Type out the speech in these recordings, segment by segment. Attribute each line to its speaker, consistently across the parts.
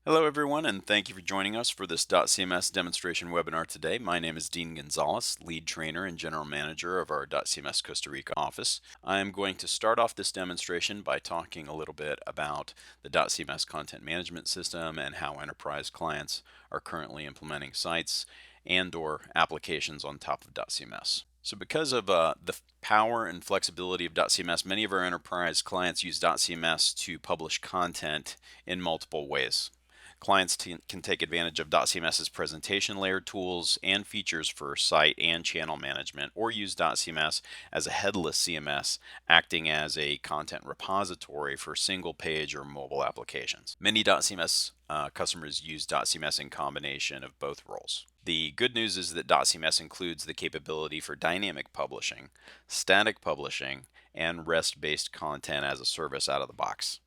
Speaker 1: Hello everyone, and thank you for joining us for this dotCMS demonstration webinar today. My name is Dean Gonzalez, lead trainer and general manager of our dotCMS Costa Rica office. I am going to start off this demonstration by talking a little bit about the dotCMS content management system and how enterprise clients are currently implementing sites and/or applications on top of dotCMS. So because of the power and flexibility of dotCMS, many of our enterprise clients use dotCMS to publish content in multiple ways. Clients can take advantage of dotCMS's presentation layer tools and features for site and channel management, or use dotCMS as a headless CMS, acting as a content repository for single page or mobile applications. Many dotCMS customers use dotCMS in combination of both roles. The good news is that dotCMS includes the capability for dynamic publishing, static publishing, and REST-based content as a service out of the box.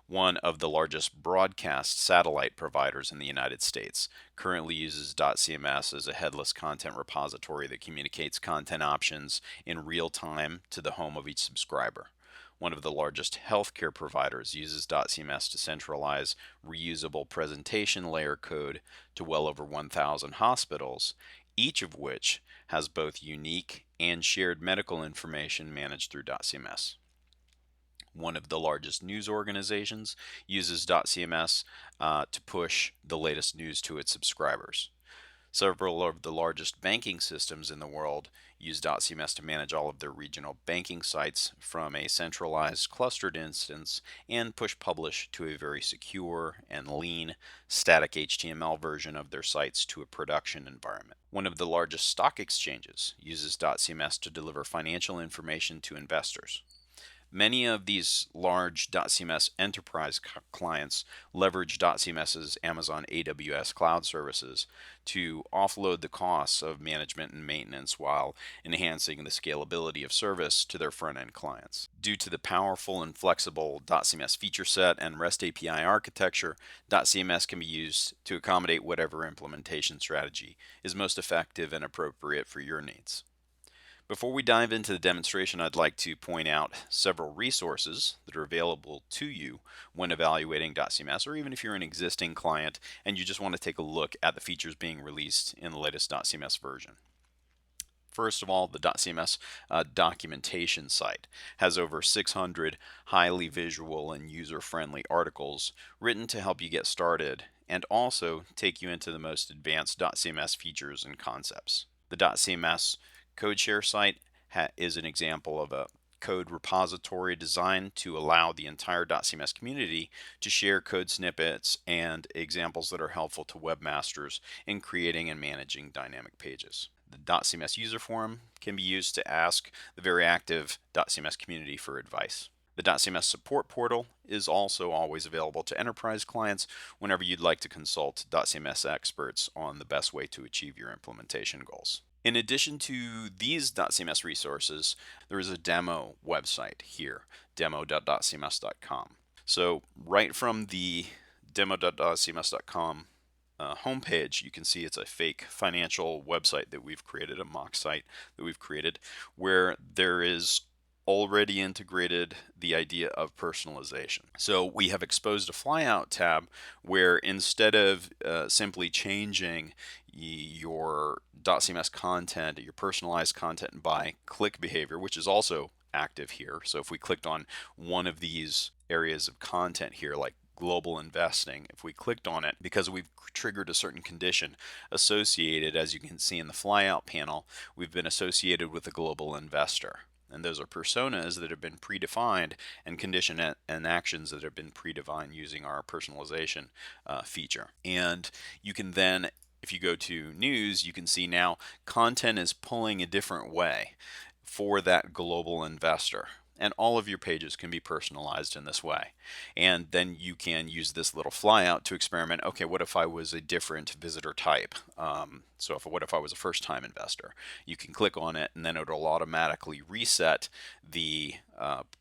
Speaker 1: One of the largest broadcast satellite providers in the United States currently uses dotCMS as a headless content repository that communicates content options in real time to the home of each subscriber. One of the largest healthcare providers uses dotCMS to centralize reusable presentation layer code to well over 1,000 hospitals, each of which has both unique and shared medical information managed through dotCMS. One of the largest news organizations uses dotCMS to push the latest news to its subscribers. Several of the largest banking systems in the world use dotCMS to manage all of their regional banking sites from a centralized clustered instance and push publish to a very secure and lean static HTML version of their sites to a production environment. One of the largest stock exchanges uses dotCMS to deliver financial information to investors. Many of these large dotCMS enterprise clients leverage dotCMS's Amazon AWS cloud services to offload the costs of management and maintenance while enhancing the scalability of service to their front-end clients. Due to the powerful and flexible dotCMS feature set and REST API architecture, dotCMS can be used to accommodate whatever implementation strategy is most effective and appropriate for your needs. Before we dive into the demonstration, I'd like to point out several resources that are available to you when evaluating dotCMS, or even if you're an existing client and you just want to take a look at the features being released in the latest dotCMS version. First of all, the dotCMS documentation site has over 600 highly visual and user-friendly articles written to help you get started and also take you into the most advanced dotCMS features and concepts. The dotCMS CodeShare site is an example of a code repository designed to allow the entire dotCMS community to share code snippets and examples that are helpful to webmasters in creating and managing dynamic pages. The dotCMS user forum can be used to ask the very active dotCMS community for advice. The dotCMS support portal is also always available to enterprise clients whenever you'd like to consult dotCMS experts on the best way to achieve your implementation goals. In addition to these dotCMS resources, there is a demo website here, demo.dotcms.com. So right from the demo.dotcms.com homepage, you can see it's a fake financial website that we've created, a mock site that we've created, where there is already integrated the idea of personalization. So we have exposed a flyout tab where instead of simply changing your dotCMS content, your personalized content by click behavior, which is also active here. So if we clicked on one of these areas of content here, like global investing, if we clicked on it, because we've triggered a certain condition associated, as you can see in the flyout panel, we've been associated with a global investor. And those are personas that have been predefined and condition and actions that have been predefined using our personalization feature. And you can then, if you go to news, you can see now content is pulling a different way for that global investor. And all of your pages can be personalized in this way. And then you can use this little flyout to experiment. Okay, what if I was a different visitor type? What if I was a first-time investor? You can click on it, and then it'll automatically reset the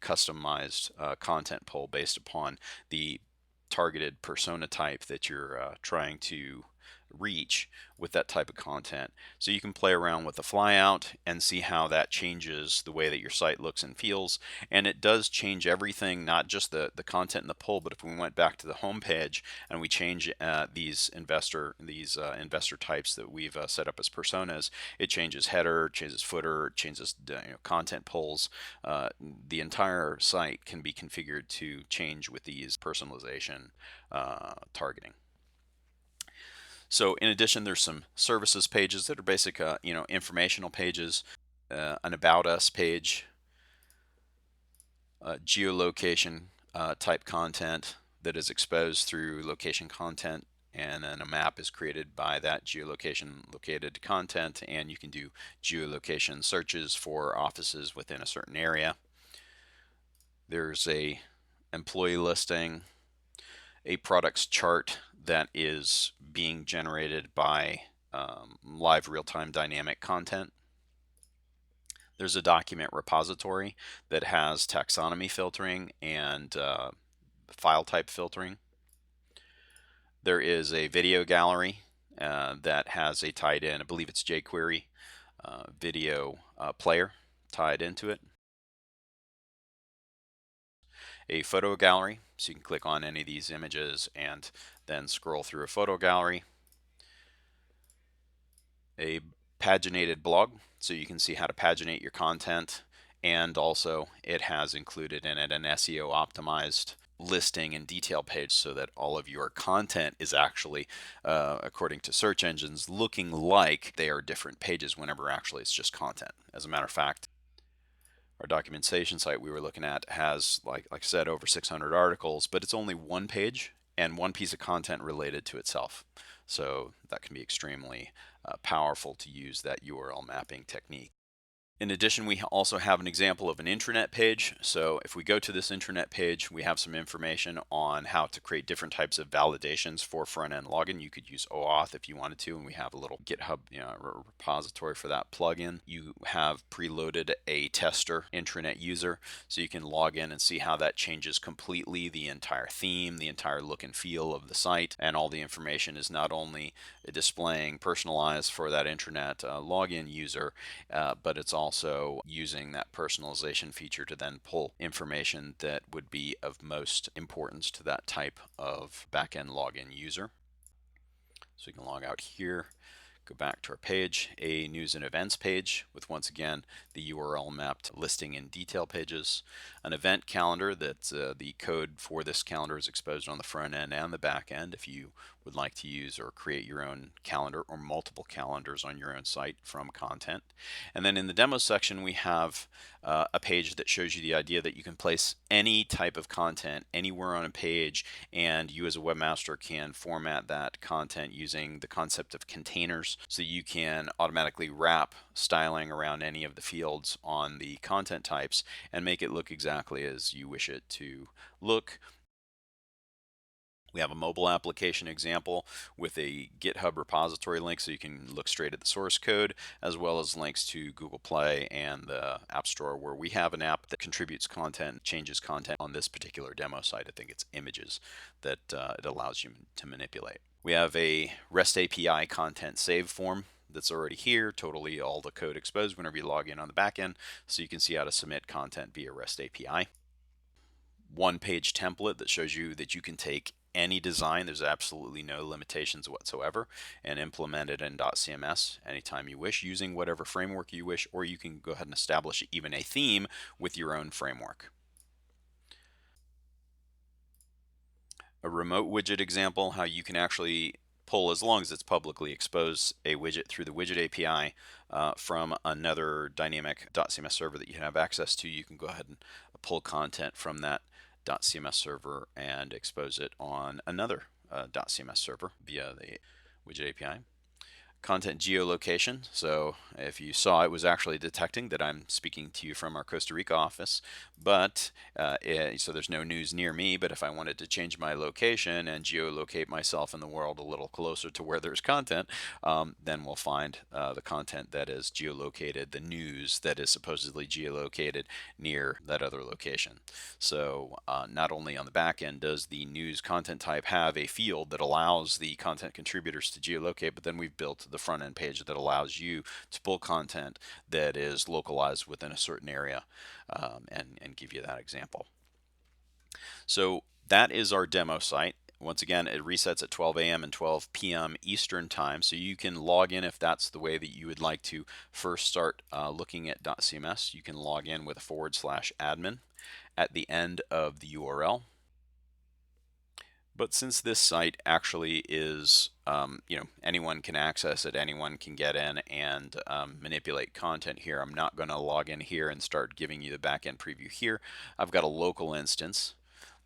Speaker 1: customized content pull based upon the targeted persona type that you're trying to reach with that type of content. So you can play around with the flyout and see how that changes the way that your site looks and feels. And it does change everything, not just the content in the poll, but if we went back to the home page and we change these investor types that we've set up as personas, it changes header, changes footer, changes content polls. The entire site can be configured to change with these personalization targeting. So in addition, there's some services pages that are basic, informational pages, an about us page, geolocation type content that is exposed through location content, and then a map is created by that geolocation located content, and you can do geolocation searches for offices within a certain area. There's a employee listing, a products chart that is being generated by live real-time dynamic content. There's a document repository that has taxonomy filtering and file type filtering. There is a video gallery that has a tied in, I believe it's jQuery video player tied into it. A photo gallery, so you can click on any of these images and then scroll through a photo gallery. A paginated blog, so you can see how to paginate your content, and also it has included in it an SEO optimized listing and detail page so that all of your content is actually, according to search engines, looking like they are different pages whenever actually it's just content. As a matter of fact, our documentation site we were looking at has, like I said, over 600 articles, but it's only one page and one piece of content related to itself. So that can be extremely powerful to use that URL mapping technique. In addition, we also have an example of an intranet page. So if we go to this intranet page, we have some information on how to create different types of validations for front-end login. You could use OAuth if you wanted to, and we have a little GitHub repository for that plugin. You have preloaded a tester intranet user, so you can log in and see how that changes completely the entire theme, the entire look and feel of the site, and all the information is not only displaying personalized for that intranet login user, but it's also using that personalization feature to then pull information that would be of most importance to that type of backend login user. So we can log out here, go back to our page, a news and events page with, once again, the URL mapped listing and detail pages, an event calendar that the code for this calendar is exposed on the front end and the back end if you would like to use or create your own calendar or multiple calendars on your own site from content. And then in the demo section, we have a page that shows you the idea that you can place any type of content anywhere on a page, and you as a webmaster can format that content using the concept of containers, so you can automatically wrap styling around any of the fields on the content types and make it look exactly as you wish it to look. We have a mobile application example with a GitHub repository link, so you can look straight at the source code, as well as links to Google Play and the App Store, where we have an app that contributes content, changes content on this particular demo site. I think it's images that it allows you to manipulate. We have a REST API content save form that's already here, totally all the code exposed whenever you log in on the back end, so you can see how to submit content via REST API. One-page template that shows you that you can take any design, there's absolutely no limitations whatsoever, and implement it in dotCMS anytime you wish, using whatever framework you wish, or you can go ahead and establish even a theme with your own framework. A remote widget example, how you can actually pull, as long as it's publicly exposed, a widget through the widget API from another dynamic dotCMS server that you have access to. You can go ahead and pull content from that dotCMS server and expose it on another dotCMS server via the widget API. Content geolocation. So if you saw, it was actually detecting that I'm speaking to you from our Costa Rica office, but so there's no news near me. But if I wanted to change my location and geolocate myself in the world a little closer to where there's content, then we'll find the content that is geolocated, the news that is supposedly geolocated near that other location. So not only on the back end does the news content type have a field that allows the content contributors to geolocate, but then we've built the front end page that allows you to pull content that is localized within a certain area, and give you that example. So that is our demo site. Once again, it resets at 12 a.m. and 12 p.m. Eastern time, so you can log in if that's the way that you would like to first start looking at dotCMS. You can log in with a /admin at the end of the URL. But since this site actually is, anyone can access it, anyone can get in and manipulate content here, I'm not going to log in here and start giving you the backend preview here. I've got a local instance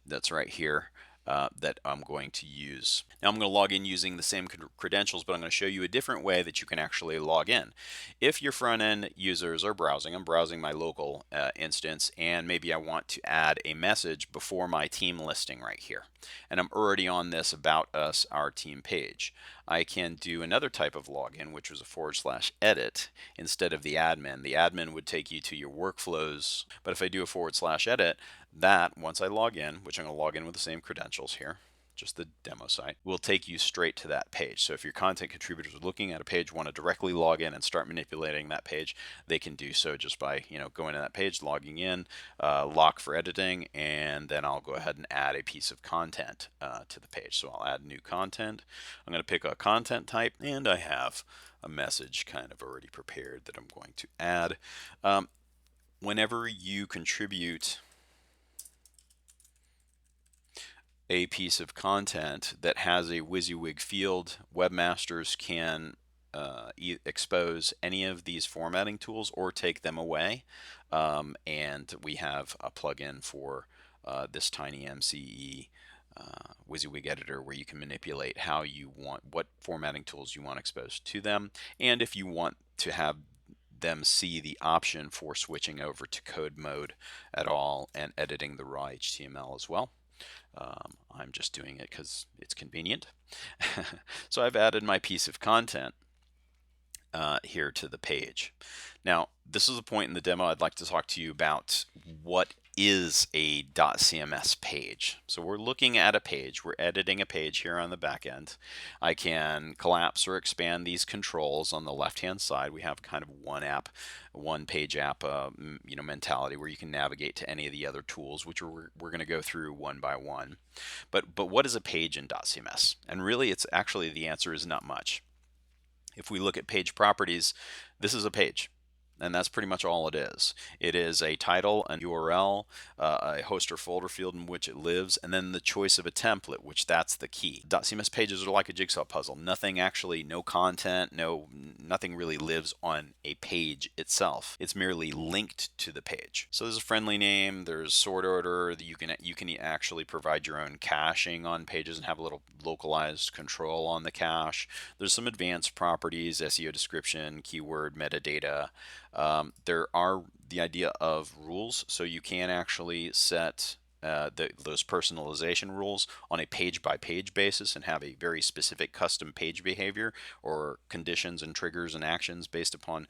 Speaker 1: that's right here that I'm going to use. Now I'm going to log in using the same credentials, but I'm going to show you a different way that you can actually log in. If your front end users are browsing, I'm browsing my local instance, and maybe I want to add a message before my team listing right here. And I'm already on this About Us, Our Team page. I can do another type of login, which was a /edit instead of the admin. The admin would take you to your workflows, but if I do a /edit, that, once I log in, which I'm going to log in with the same credentials here, just the demo site, will take you straight to that page. So if your content contributors are looking at a page, want to directly log in and start manipulating that page, they can do so just by going to that page, logging in, lock for editing, and then I'll go ahead and add a piece of content to the page. So I'll add new content. I'm going to pick a content type, and I have a message kind of already prepared that I'm going to add. Whenever you contribute a piece of content that has a WYSIWYG field, webmasters can expose any of these formatting tools or take them away. And we have a plugin for this tiny MCE WYSIWYG editor where you can manipulate how you want, what formatting tools you want exposed to them, and if you want to have them see the option for switching over to code mode at all and editing the raw HTML as well. I'm just doing it because it's convenient. So I've added my piece of content here to the page. Now, this is a point in the demo I'd like to talk to you about what is a dotCMS page. So we're looking at a page, we're editing a page here on the back end. I can collapse or expand these controls on the left hand side. We have kind of one page app mentality where you can navigate to any of the other tools, which we're going to go through one by one. But what is a page in dotCMS? And really, it's actually, the answer is not much. If we look at page properties, this is a page, and that's pretty much all it is. It is a title, an URL, a host or folder field in which it lives, and then the choice of a template, which that's the key. .cms pages are like a jigsaw puzzle. Nothing actually, no content, nothing really lives on a page itself. It's merely linked to the page. So there's a friendly name, there's sort order, you can actually provide your own caching on pages and have a little localized control on the cache. There's some advanced properties, SEO description, keyword, metadata. There are the idea of rules, so you can actually set those personalization rules on a page-by-page basis and have a very specific custom page behavior or conditions and triggers and actions based upon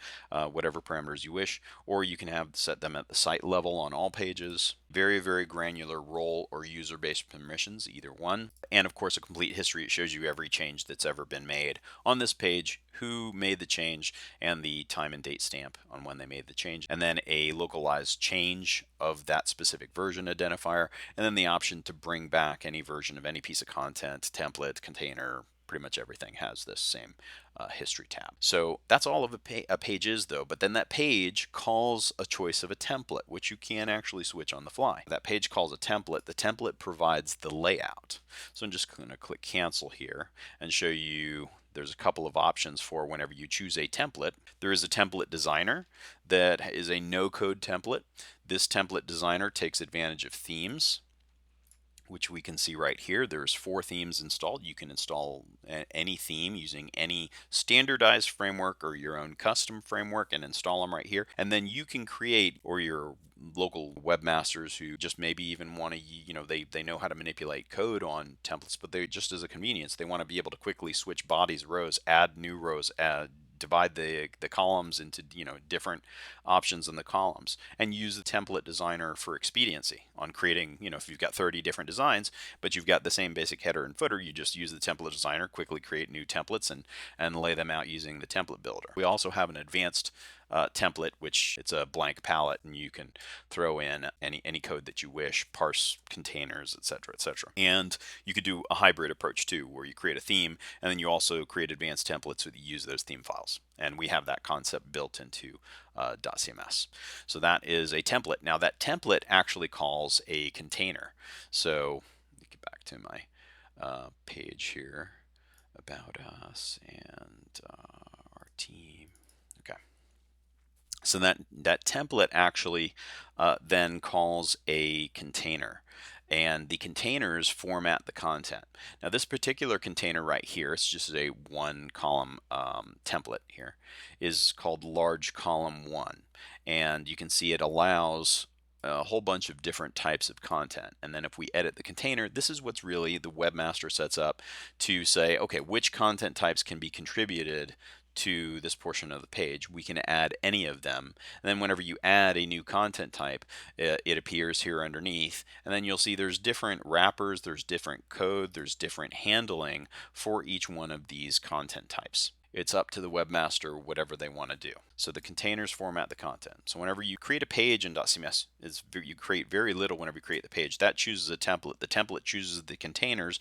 Speaker 1: whatever parameters you wish, or you can set them at the site level on all pages. Very, very granular role or user-based permissions, either one. And of course, a complete history. It shows you every change that's ever been made on this page, who made the change, and the time and date stamp on when they made the change, and then a localized change of that specific version identifier, and then the option to bring back any version of any piece of content, template, container. Pretty much everything has this same history tab. So that's all of a page is, though. But then that page calls a choice of a template, which you can actually switch on the fly. That page calls a template. The template provides the layout. So I'm just going to click cancel here and show you there's a couple of options for whenever you choose a template. There is a template designer that is a no-code template. This template designer takes advantage of themes, which we can see right here. There's 4 themes installed. You can install any theme using any standardized framework or your own custom framework and install them right here. And then you can create, or your local webmasters who just maybe even want to, they know how to manipulate code on templates, but they just, as a convenience, they want to be able to quickly switch bodies, rows, add new rows, divide the columns into different options in the columns, and use the template designer for expediency on creating, if you've got 30 different designs but you've got the same basic header and footer, you just use the template designer, quickly create new templates and lay them out using the template builder. We also have an advanced template, which it's a blank palette, and you can throw in any code that you wish, parse containers, etc., etc. And you could do a hybrid approach too, where you create a theme and then you also create advanced templates that use those theme files. And we have that concept built into dotCMS. So that is a template. Now that template actually calls a container. So let me get back to my page here, about us and our team. Okay. So that template actually then calls a container, and the containers format the content. Now this particular container right here, it's just a 1-column template here, is called large column 1, and you can see it allows a whole bunch of different types of content. And then if we edit the container, this is what's really the webmaster sets up to say, okay, which content types can be contributed to this portion of the page. We can add any of them, and then whenever you add a new content type, it appears here underneath, and then you'll see there's different wrappers, there's different code, there's different handling for each one of these content types. It's up to the webmaster whatever they want to do. So the containers format the content. So whenever you create a page in dotCMS, you create very little whenever you create the page. That chooses a template. The template chooses the containers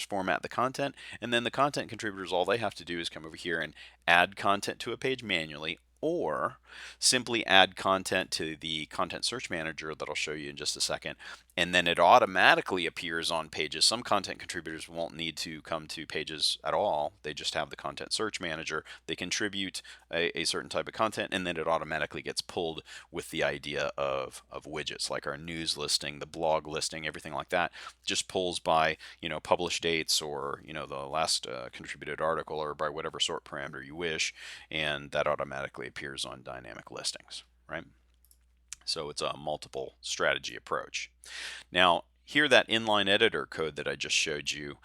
Speaker 1: format the content, and then the content contributors, all they have to do is come over here and add content to a page manually, or simply add content to the content search manager that I'll show you in just a second, and then it automatically appears on pages. Some content contributors won't need to come to pages at all. They just have the content search manager. They contribute a certain type of content, and then it automatically gets pulled with the idea of widgets, like our news listing, the blog listing, everything like that. Just pulls by publish dates, or the last contributed article, or by whatever sort parameter you wish, and that automatically appears on dynamic listings, right? So it's a multiple strategy approach. Now, here, that inline editor code that I just showed you,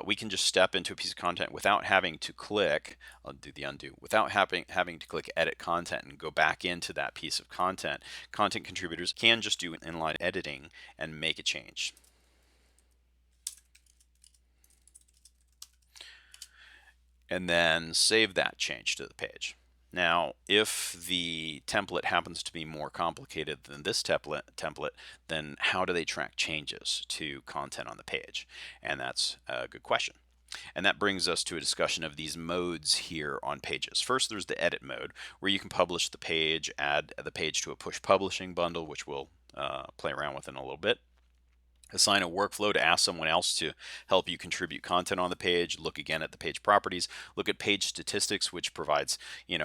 Speaker 1: we can just step into a piece of content without having to click, I'll do the undo, without having to click edit content and go back into that piece of content. Content contributors can just do inline editing and make a change. And then save that change to the page. Now, if the template happens to be more complicated than this template, then how do they track changes to content on the page? And that's a good question. And that brings us to a discussion of these modes here on pages. First, there's the edit mode, where you can publish the page, add the page to a push publishing bundle, which we'll play around with in a little bit. Assign a workflow to ask someone else to help you contribute content on the page. Look again at the page properties. Look at page statistics, which provides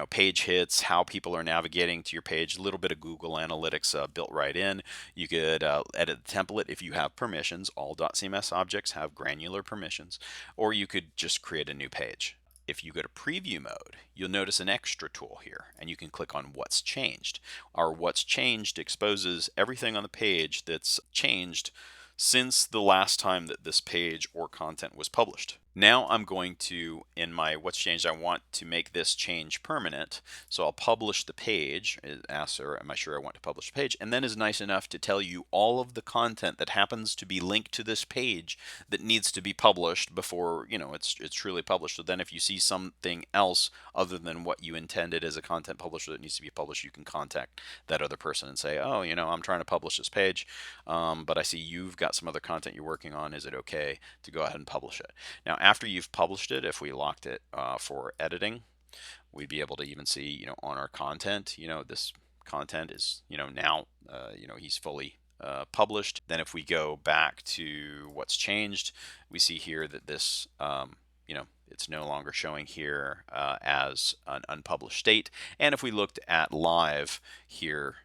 Speaker 1: page hits, how people are navigating to your page. A little bit of Google Analytics built right in. You could edit the template if you have permissions. All dotCMS objects have granular permissions. Or you could just create a new page. If you go to preview mode, you'll notice an extra tool here, and you can click on what's changed. Our what's changed exposes everything on the page that's changed since the last time that this page or content was published. Now I'm going to, in my what's changed, I want to make this change permanent. So I'll publish the page. It asks, or am I sure I want to publish the page? And then is nice enough to tell you all of the content that happens to be linked to this page that needs to be published before it's truly published. So then if you see something else other than what you intended as a content publisher that needs to be published, you can contact that other person and say, oh, I'm trying to publish this page, but I see you've got some other content you're working on. Is it okay to go ahead and publish it? Now, after you've published it, if we locked it for editing, we'd be able to even see, on our content, this content is, now, he's fully published. Then if we go back to what's changed, we see here that this, it's no longer showing here as an unpublished state. And if we looked at live here,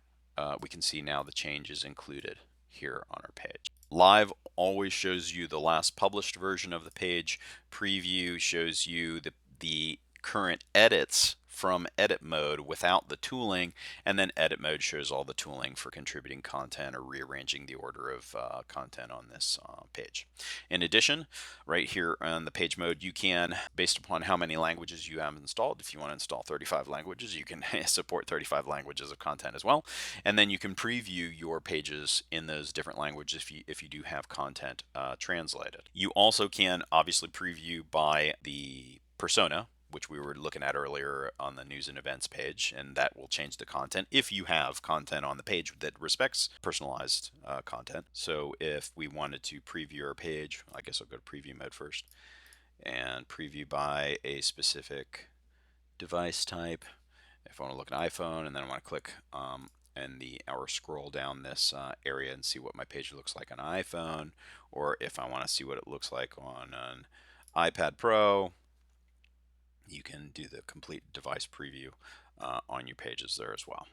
Speaker 1: we can see now the change is included here on our page. Live always shows you the last published version of the page. Preview shows you the current edits from edit mode without the tooling, and then edit mode shows all the tooling for contributing content or rearranging the order of content on this page. In addition, right here on the page mode, you can, based upon how many languages you have installed, if you want to install 35 languages, you can support 35 languages of content as well. And then you can preview your pages in those different languages if you do have content translated. You also can obviously preview by the persona, which we were looking at earlier on the news and events page, and that will change the content if you have content on the page that respects personalized content. So if we wanted to preview our page, I guess I'll go to preview mode first and preview by a specific device type. If I want to look at an iPhone, and then I want to click or scroll down this area and see what my page looks like on an iPhone, or if I want to see what it looks like on an iPad Pro, you can do the complete device preview on your pages there as well.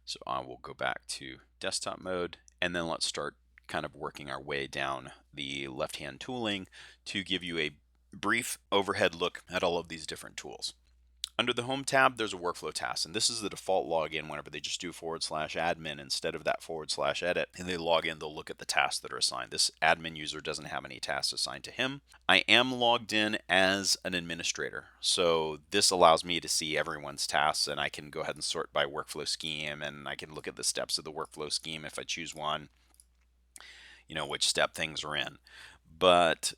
Speaker 1: So I will go back to desktop mode, and then let's start kind of working our way down the left-hand tooling to give you a brief overhead look at all of these different tools. Under the Home tab, there's a workflow task, and this is the default login whenever they just do /admin instead of that /edit, and they log in, they'll look at the tasks that are assigned. This admin user doesn't have any tasks assigned to him. I am logged in as an administrator, so this allows me to see everyone's tasks, and I can go ahead and sort by workflow scheme, and I can look at the steps of the workflow scheme if I choose one, which step things are in. But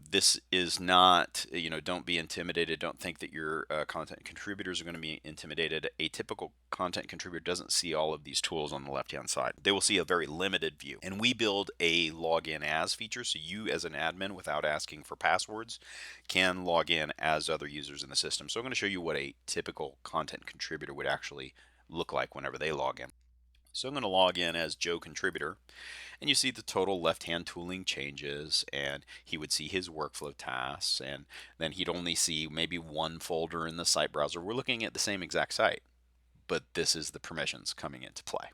Speaker 1: this is not, don't be intimidated. Don't think that your content contributors are going to be intimidated. A typical content contributor doesn't see all of these tools on the left hand side. They will see a very limited view, and we build a login as feature, so you as an admin, without asking for passwords, can log in as other users in the system. So I'm going to show you what a typical content contributor would actually look like whenever they log in. So I'm going to log in as Joe Contributor, and you see the total left-hand tooling changes, and he would see his workflow tasks, and then he'd only see maybe one folder in the site browser. We're looking at the same exact site, but this is the permissions coming into play.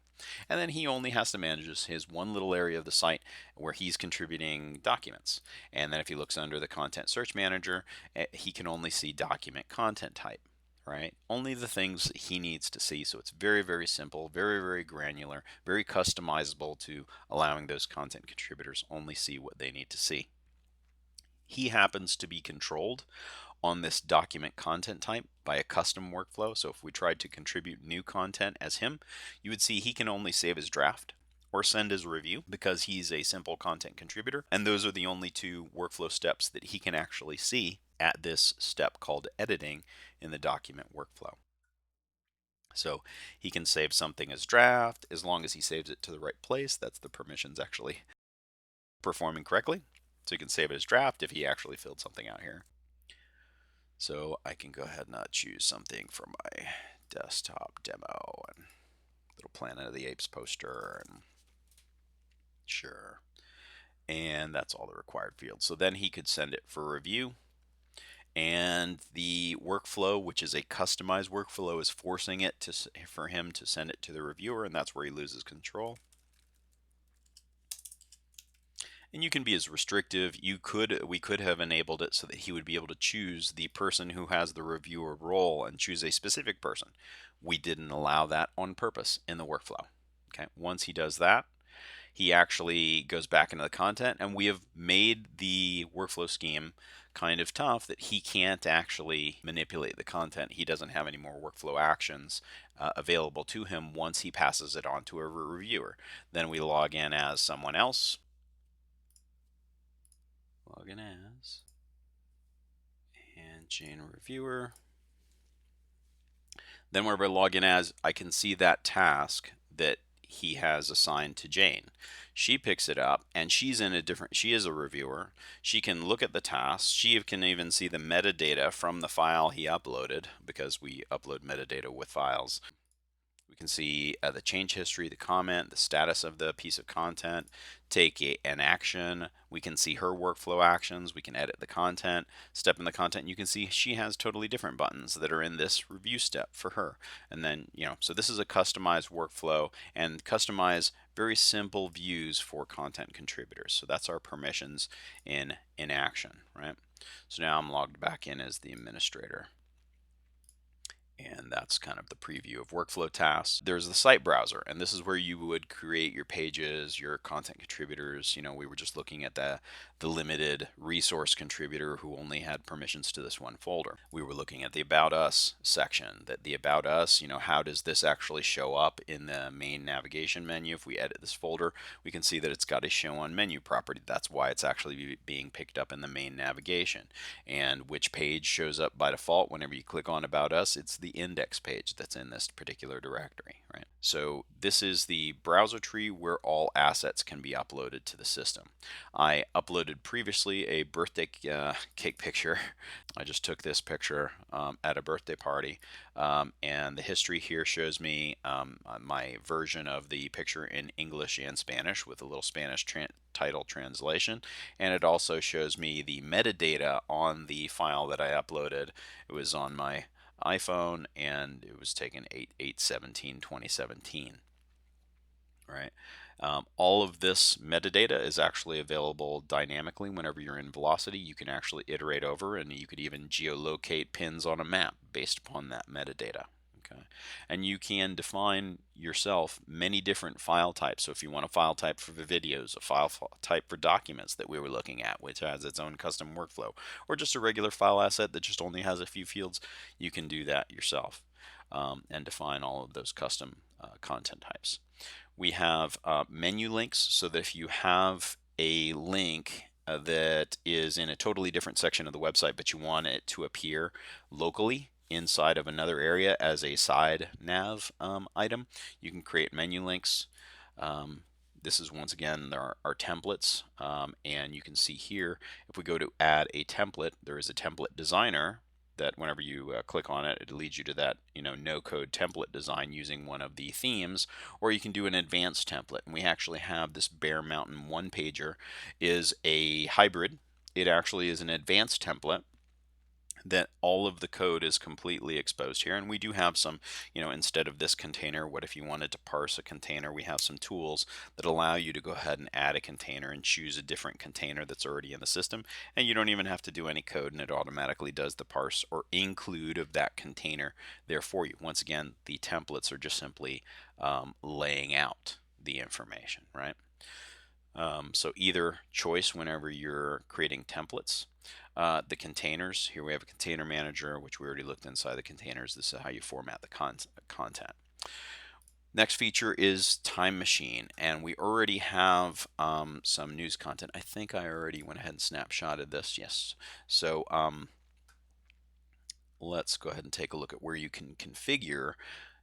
Speaker 1: And then he only has to manage his one little area of the site where he's contributing documents. And then if he looks under the Content Search Manager, he can only see document content type. Right? Only the things that he needs to see. So it's very, very simple, very, very granular, very customizable to allowing those content contributors only see what they need to see. He happens to be controlled on this document content type by a custom workflow. So if we tried to contribute new content as him, you would see he can only save his draft or send his review because he's a simple content contributor. And those are the only two workflow steps that he can actually see at this step called editing in the document workflow. So he can save something as draft as long as he saves it to the right place. That's the permissions actually performing correctly. So you can save it as draft if he actually filled something out here. So I can go ahead and choose something for my desktop demo and little Planet of the Apes poster, and sure. And that's all the required fields. So then he could send it for review. And the workflow, which is a customized workflow, is forcing it for him to send it to the reviewer, and that's where he loses control. And you can be as restrictive. We could have enabled it so that he would be able to choose the person who has the reviewer role and choose a specific person. We didn't allow that on purpose in the workflow. Okay, once he does that, he actually goes back into the content, and we have made the workflow scheme kind of tough that he can't actually manipulate the content. He doesn't have any more workflow actions available to him once he passes it on to a reviewer. Then we log in as someone else. Log in as and Jane reviewer. Then wherever I log in as, I can see that task that he has assigned to Jane. She picks it up, and she is a reviewer. She can look at the tasks. She can even see the metadata from the file he uploaded, because we upload metadata with files. We can see the change history, the comment, the status of the piece of content, take an action. We can see her workflow actions. We can edit the content, step in the content. You can see she has totally different buttons that are in this review step for her. And then, so this is a customized workflow, and customize very simple views for content contributors. So that's our permissions in action, right? So now I'm logged back in as the administrator. And that's kind of the preview of workflow tasks. There's the site browser, and this is where you would create your pages, your content contributors. We were just looking at the limited resource contributor who only had permissions to this one folder. We were looking at the About Us section, that the About Us, how does this actually show up in the main navigation menu? If we edit this folder, we can see that it's got a show on menu property. That's why it's actually being picked up in the main navigation. And which page shows up by default whenever you click on About Us? It's the index page that's in this particular directory, right? So this is the browser tree where all assets can be uploaded to the system. I uploaded previously a birthday cake picture. I just took this picture at a birthday party, and the history here shows me my version of the picture in English and Spanish with a little Spanish title translation, and it also shows me the metadata on the file that I uploaded. It was on my iPhone, and it was taken 8/8/17/2017. Right. All of this metadata is actually available dynamically whenever you're in Velocity. You can actually iterate over, and you could even geolocate pins on a map based upon that metadata. Okay. And you can define yourself many different file types. So if you want a file type for the videos, a file type for documents that we were looking at, which has its own custom workflow, or just a regular file asset that just only has a few fields, you can do that yourself and define all of those custom content types. We have menu links, so that if you have a link that is in a totally different section of the website, but you want it to appear locally inside of another area as a side nav item, you can create menu links. This is, once again, there are templates, and you can see here, if we go to add a template, there is a template designer that whenever you click on it, it leads you to that no code template design using one of the themes, or you can do an advanced template. And we actually have this Bear Mountain one pager is a hybrid. It actually is an advanced template that all of the code is completely exposed here. And we do have some, instead of this container, what if you wanted to parse a container? We have some tools that allow you to go ahead and add a container and choose a different container that's already in the system. And you don't even have to do any code, and it automatically does the parse or include of that container there for you. Once again, the templates are just simply laying out the information, right? So either choice whenever you're creating templates. The containers, here we have a container manager, which we already looked inside the containers. This is how you format the content. Next feature is Time Machine, and we already have some news content. I think I already went ahead and snapshotted this, yes. So let's go ahead and take a look at where you can configure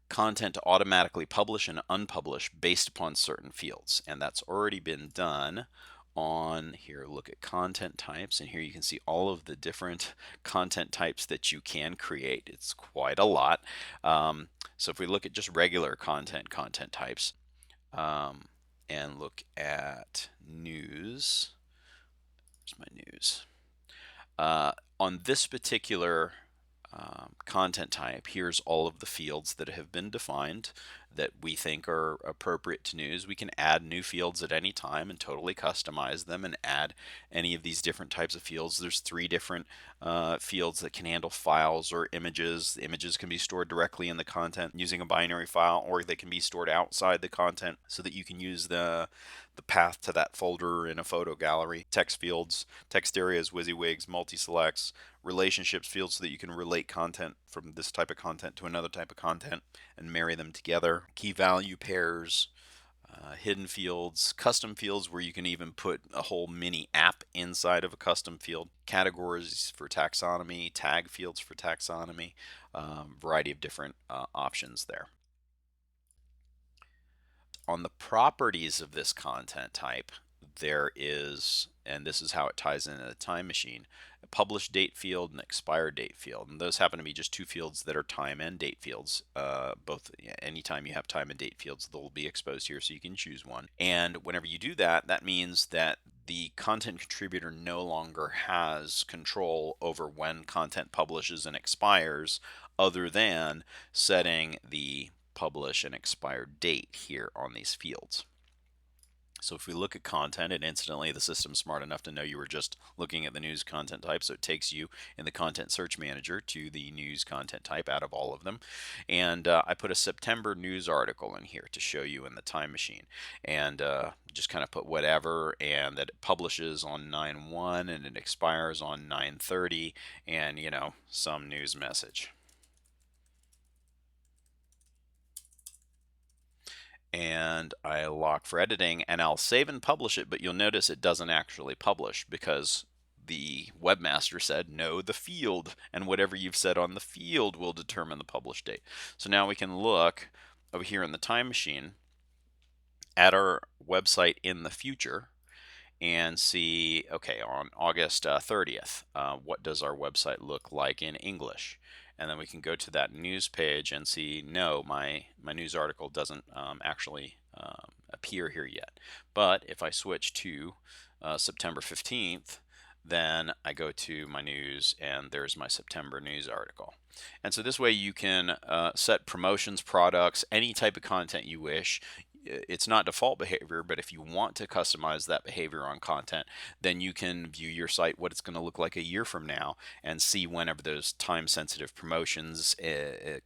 Speaker 1: content to automatically publish and unpublish based upon certain fields, and that's already been done on here. Look at content types, and here you can see all of the different content types that you can create. It's quite a lot. So if we look at just regular content types and look at news, where's my news? On this particular content type, here's all of the fields that have been defined that we think are appropriate to news. We can add new fields at any time and totally customize them and add any of these different types of fields. There's 3 different fields that can handle files or images. The images can be stored directly in the content using a binary file, or they can be stored outside the content so that you can use the path to that folder in a photo gallery. Text fields, text areas, WYSIWYGs, multi-selects, relationships fields so that you can relate content from this type of content to another type of content and marry them together. Key value pairs, hidden fields, custom fields where you can even put a whole mini app inside of a custom field, categories for taxonomy, tag fields for taxonomy, variety of different options there. On the properties of this content type, there is, and this is how it ties into the Time Machine, a published date field and expired date field. And those happen to be just 2 fields that are time and date fields. Both, anytime you have time and date fields, they'll be exposed here, so you can choose one. And whenever you do that, that means that the content contributor no longer has control over when content publishes and expires, other than setting the publish and expired date here on these fields. So if we look at content, and instantly the system's smart enough to know you were just looking at the news content type, so it takes you in the content search manager to the news content type out of all of them. And I put a September news article in here to show you in the time machine, and just kind of put whatever, and that it publishes on 9/1 and it expires on 9/30, and some news message. And I lock for editing, and I'll save and publish it, but you'll notice it doesn't actually publish because the webmaster said no, the field, and whatever you've said on the field will determine the publish date. So now we can look over here in the time machine at our website in the future and see, okay, on August 30th, what does our website look like in English? And then we can go to that news page and see, no, my news article doesn't actually appear here yet. But if I switch to September 15th, then I go to my news and there's my September news article. And so this way you can set promotions, products, any type of content you wish. It's not default behavior, but if you want to customize that behavior on content, then you can view your site what it's going to look like a year from now and see whenever those time sensitive promotions,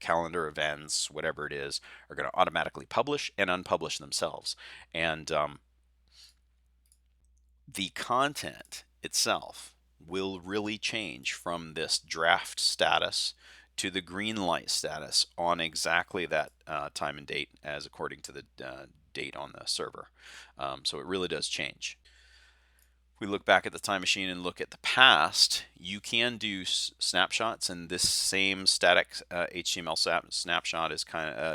Speaker 1: calendar events, whatever it is, are going to automatically publish and unpublish themselves. And the content itself will really change from this draft status to the green light status on exactly that time and date as according to the date on the server. So it really does change. If we look back at the time machine and look at the past, you can do snapshots, and this same static HTML snapshot is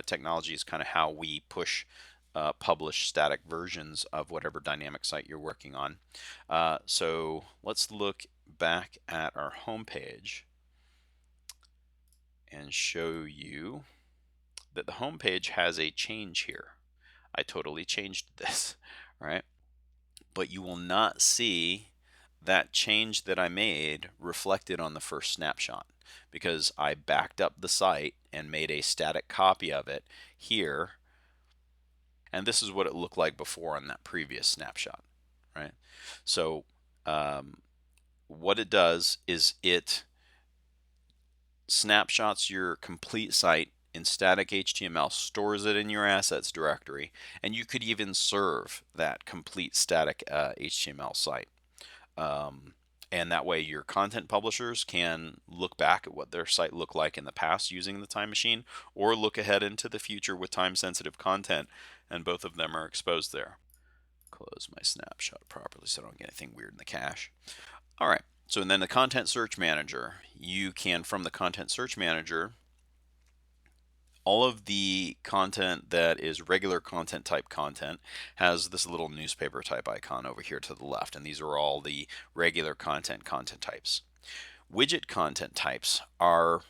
Speaker 1: technology is kind of how we push publish static versions of whatever dynamic site you're working on. So let's look back at our home page and show you that the home page has a change here. I totally changed this, right? But you will not see that change that I made reflected on the first snapshot because I backed up the site and made a static copy of it here. And this is what it looked like before on that previous snapshot, right? So what it does is it snapshots your complete site in static HTML, stores it in your assets directory, and you could even serve that complete static HTML site. And that way your content publishers can look back at what their site looked like in the past using the time machine, or look ahead into the future with time sensitive content, and both of them are exposed there. Close my snapshot properly so I don't get anything weird in the cache. All right, so and then the content search manager, you can, from the content search manager, all of the content that is regular content type content has this little newspaper type icon over here to the left, and these are all the regular content types. Widget content types are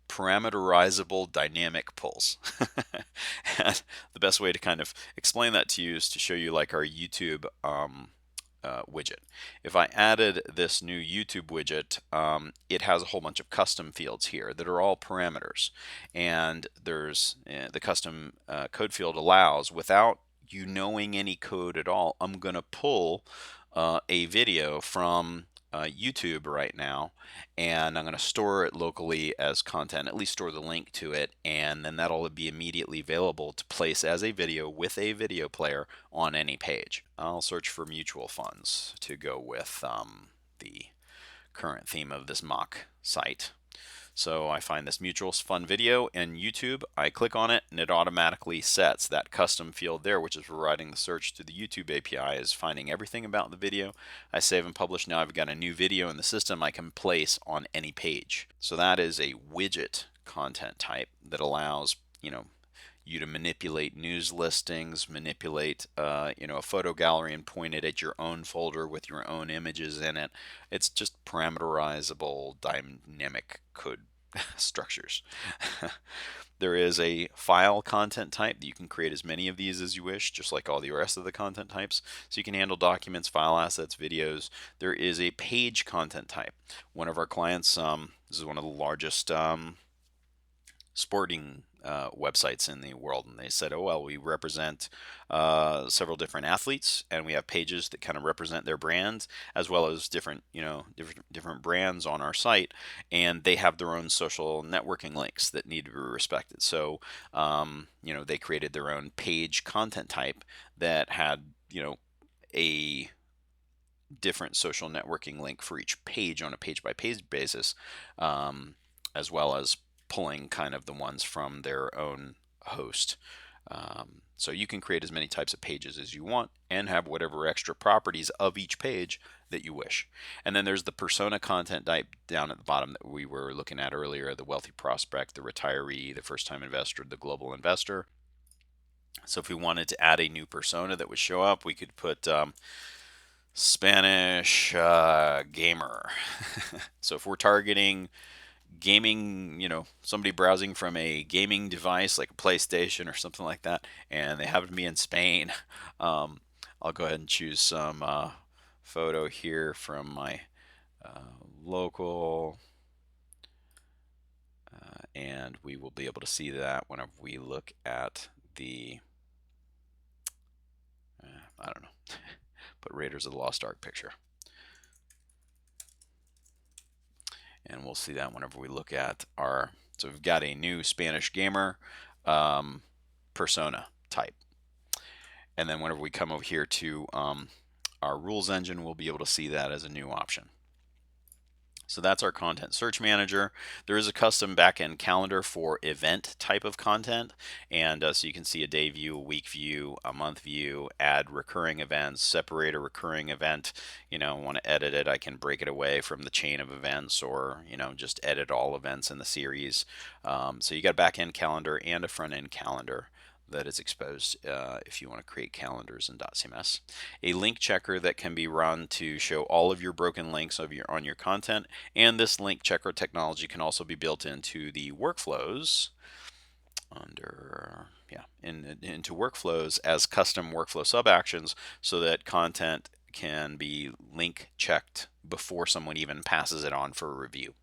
Speaker 1: parameterizable dynamic pulls. And the best way to kind of explain that to you is to show you like our YouTube widget. If I added this new YouTube widget, it has a whole bunch of custom fields here that are all parameters, and there's the custom code field allows, without you knowing any code at all, I'm going to pull a video from YouTube right now, and I'm going to store it locally as content, at least store the link to it, and then that'll be immediately available to place as a video with a video player on any page. I'll search for mutual funds to go with the current theme of this mock site. So I find this mutual fund video in YouTube, I click on it, and it automatically sets that custom field there, which is providing the search to the YouTube API, is finding everything about the video. I save and publish. Now I've got a new video in the system I can place on any page. So that is a widget content type that allows, you to manipulate news listings, manipulate, a photo gallery and point it at your own folder with your own images in it. It's just parameterizable dynamic code structures. There is a file content type that you can create as many of these as you wish, just like all the rest of the content types. So you can handle documents, file assets, videos. There is a page content type. One of our clients, this is one of the largest sporting websites in the world, and they said, "Oh well, we represent several different athletes, and we have pages that kind of represent their brands, as well as different, different brands on our site, and they have their own social networking links that need to be respected." So, they created their own page content type that had, a different social networking link for each page on a page by page basis, um, as well as pulling kind of the ones from their own host. So you can create as many types of pages as you want and have whatever extra properties of each page that you wish. And then there's the persona content type down at the bottom that we were looking at earlier: the wealthy prospect, the retiree, the first time investor, the global investor. So if we wanted to add a new persona that would show up, we could put Spanish gamer. So if we're targeting gaming, somebody browsing from a gaming device like a PlayStation or something like that, and they happen to be in Spain, I'll go ahead and choose some photo here from my local, and we will be able to see that whenever we look at the, I don't know, put Raiders of the Lost Ark picture. And we'll see that whenever we look at our, so we've got a new Spanish gamer persona type. And then whenever we come over here to our rules engine, we'll be able to see that as a new option. So that's our content search manager. There is a custom backend calendar for event type of content. And so you can see a day view, a week view, a month view, add recurring events, separate a recurring event. Want to edit it, I can break it away from the chain of events, or, just edit all events in the series. So you got a backend calendar and a front end calendar that is exposed if you want to create calendars in dotCMS. A link checker that can be run to show all of your broken links on your content, and this link checker technology can also be built into the workflows into workflows as custom workflow sub actions, so that content can be link checked before someone even passes it on for a review.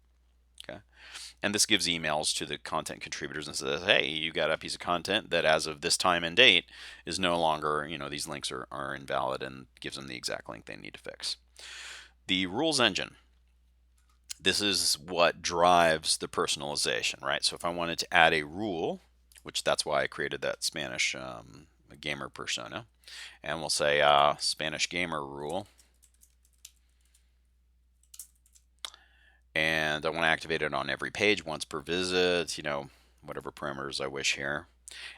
Speaker 1: Okay. And this gives emails to the content contributors and says, hey, you got a piece of content that as of this time and date is no longer, these links are invalid, and gives them the exact link they need to fix. The rules engine. This is what drives the personalization, right? So if I wanted to add a rule, which that's why I created that Spanish gamer persona, and we'll say Spanish gamer rule, and I want to activate it on every page once per visit, whatever parameters I wish here.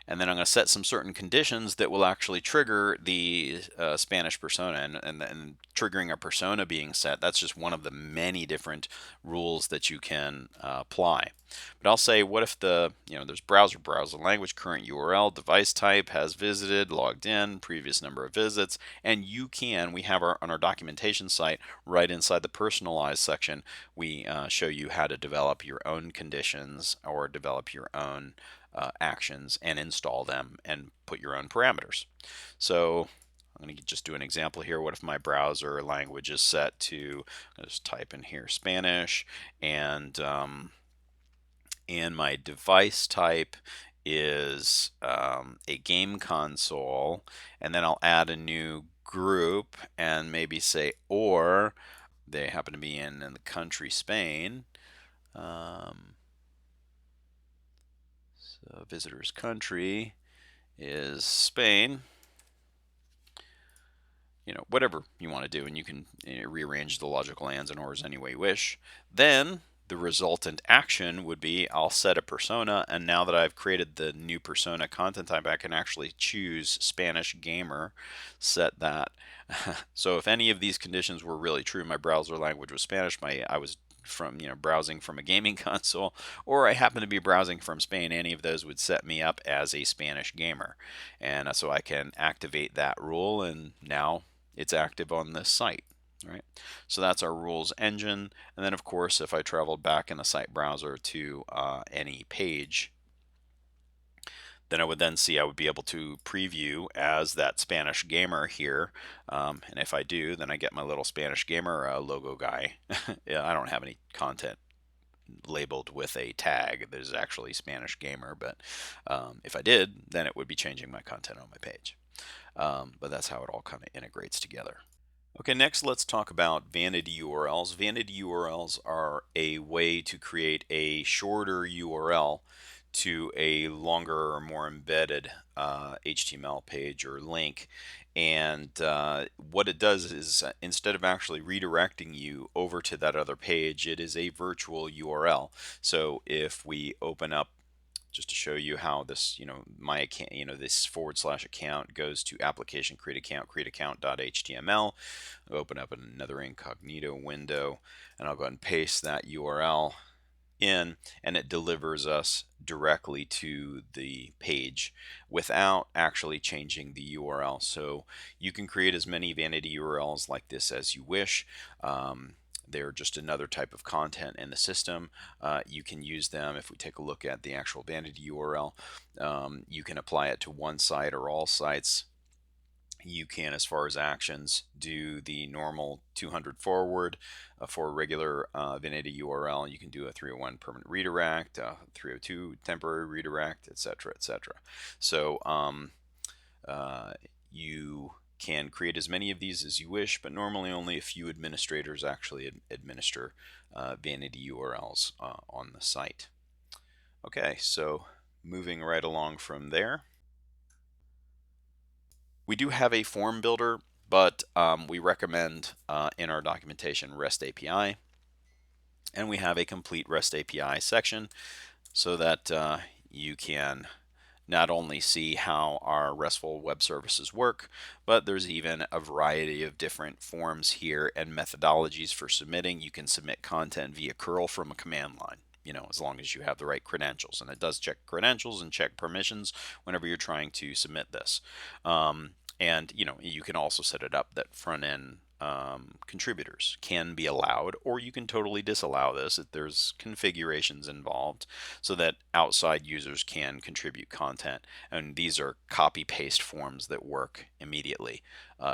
Speaker 1: And then I'm going to set some certain conditions that will actually trigger the Spanish persona. And triggering a persona being set, that's just one of the many different rules that you can apply. But I'll say, what if there's browser language, current URL, device type, has visited, logged in, previous number of visits, and we have on our documentation site, right inside the personalized section, we show you how to develop your own conditions or develop your own actions and install them and put your own parameters. So I'm going to just do an example here. What if my browser language is set to, I'll just type in here Spanish, and my device type is a game console, and then I'll add a new group and maybe say, or they happen to be in the country Spain. So visitor's country is Spain. Whatever you want to do, and you can rearrange the logical ands and ors any way you wish. Then the resultant action would be, I'll set a persona, and now that I've created the new persona content type, I can actually choose Spanish gamer, set that. So if any of these conditions were really true, my browser language was Spanish, I was from browsing from a gaming console, or I happen to be browsing from Spain, any of those would set me up as a Spanish gamer. And so I can activate that rule, and now it's active on this site. Right, so that's our rules engine. And then of course, if I traveled back in the site browser to any page, then I would be able to preview as that Spanish gamer here. And if I do, then I get my little Spanish gamer logo guy. Yeah, I don't have any content labeled with a tag that is actually Spanish gamer, but if I did, then it would be changing my content on my page. But that's how it all kind of integrates together. Okay, next let's talk about vanity URLs. Vanity URLs are a way to create a shorter URL to a longer or more embedded HTML page or link. And what it does is instead of actually redirecting you over to that other page, it is a virtual URL. So if we open up, just to show you how this, my account, this / account goes to application create account.html. I'll open up another incognito window, and I'll go ahead and paste that URL in, and it delivers us directly to the page without actually changing the URL. So you can create as many vanity URLs like this as you wish. They're just another type of content in the system. You can use them. If we take a look at the actual vanity URL, you can apply it to one site or all sites. You can, as far as actions, do the normal 200 forward for a regular vanity URL. You can do a 301 permanent redirect, 302 temporary redirect, etc., etc. So you can create as many of these as you wish, but normally only a few administrators actually administer vanity URLs on the site. Okay, so moving right along from there. We do have a form builder, but we recommend in our documentation REST API, and we have a complete REST API section so that you can not only see how our RESTful web services work, but there's even a variety of different forms here and methodologies for submitting. You can submit content via curl from a command line, as long as you have the right credentials. And it does check credentials and check permissions whenever you're trying to submit this. And you can also set it up that front end contributors can be allowed, or you can totally disallow this if there's configurations involved, so that outside users can contribute content. And these are copy paste forms that work immediately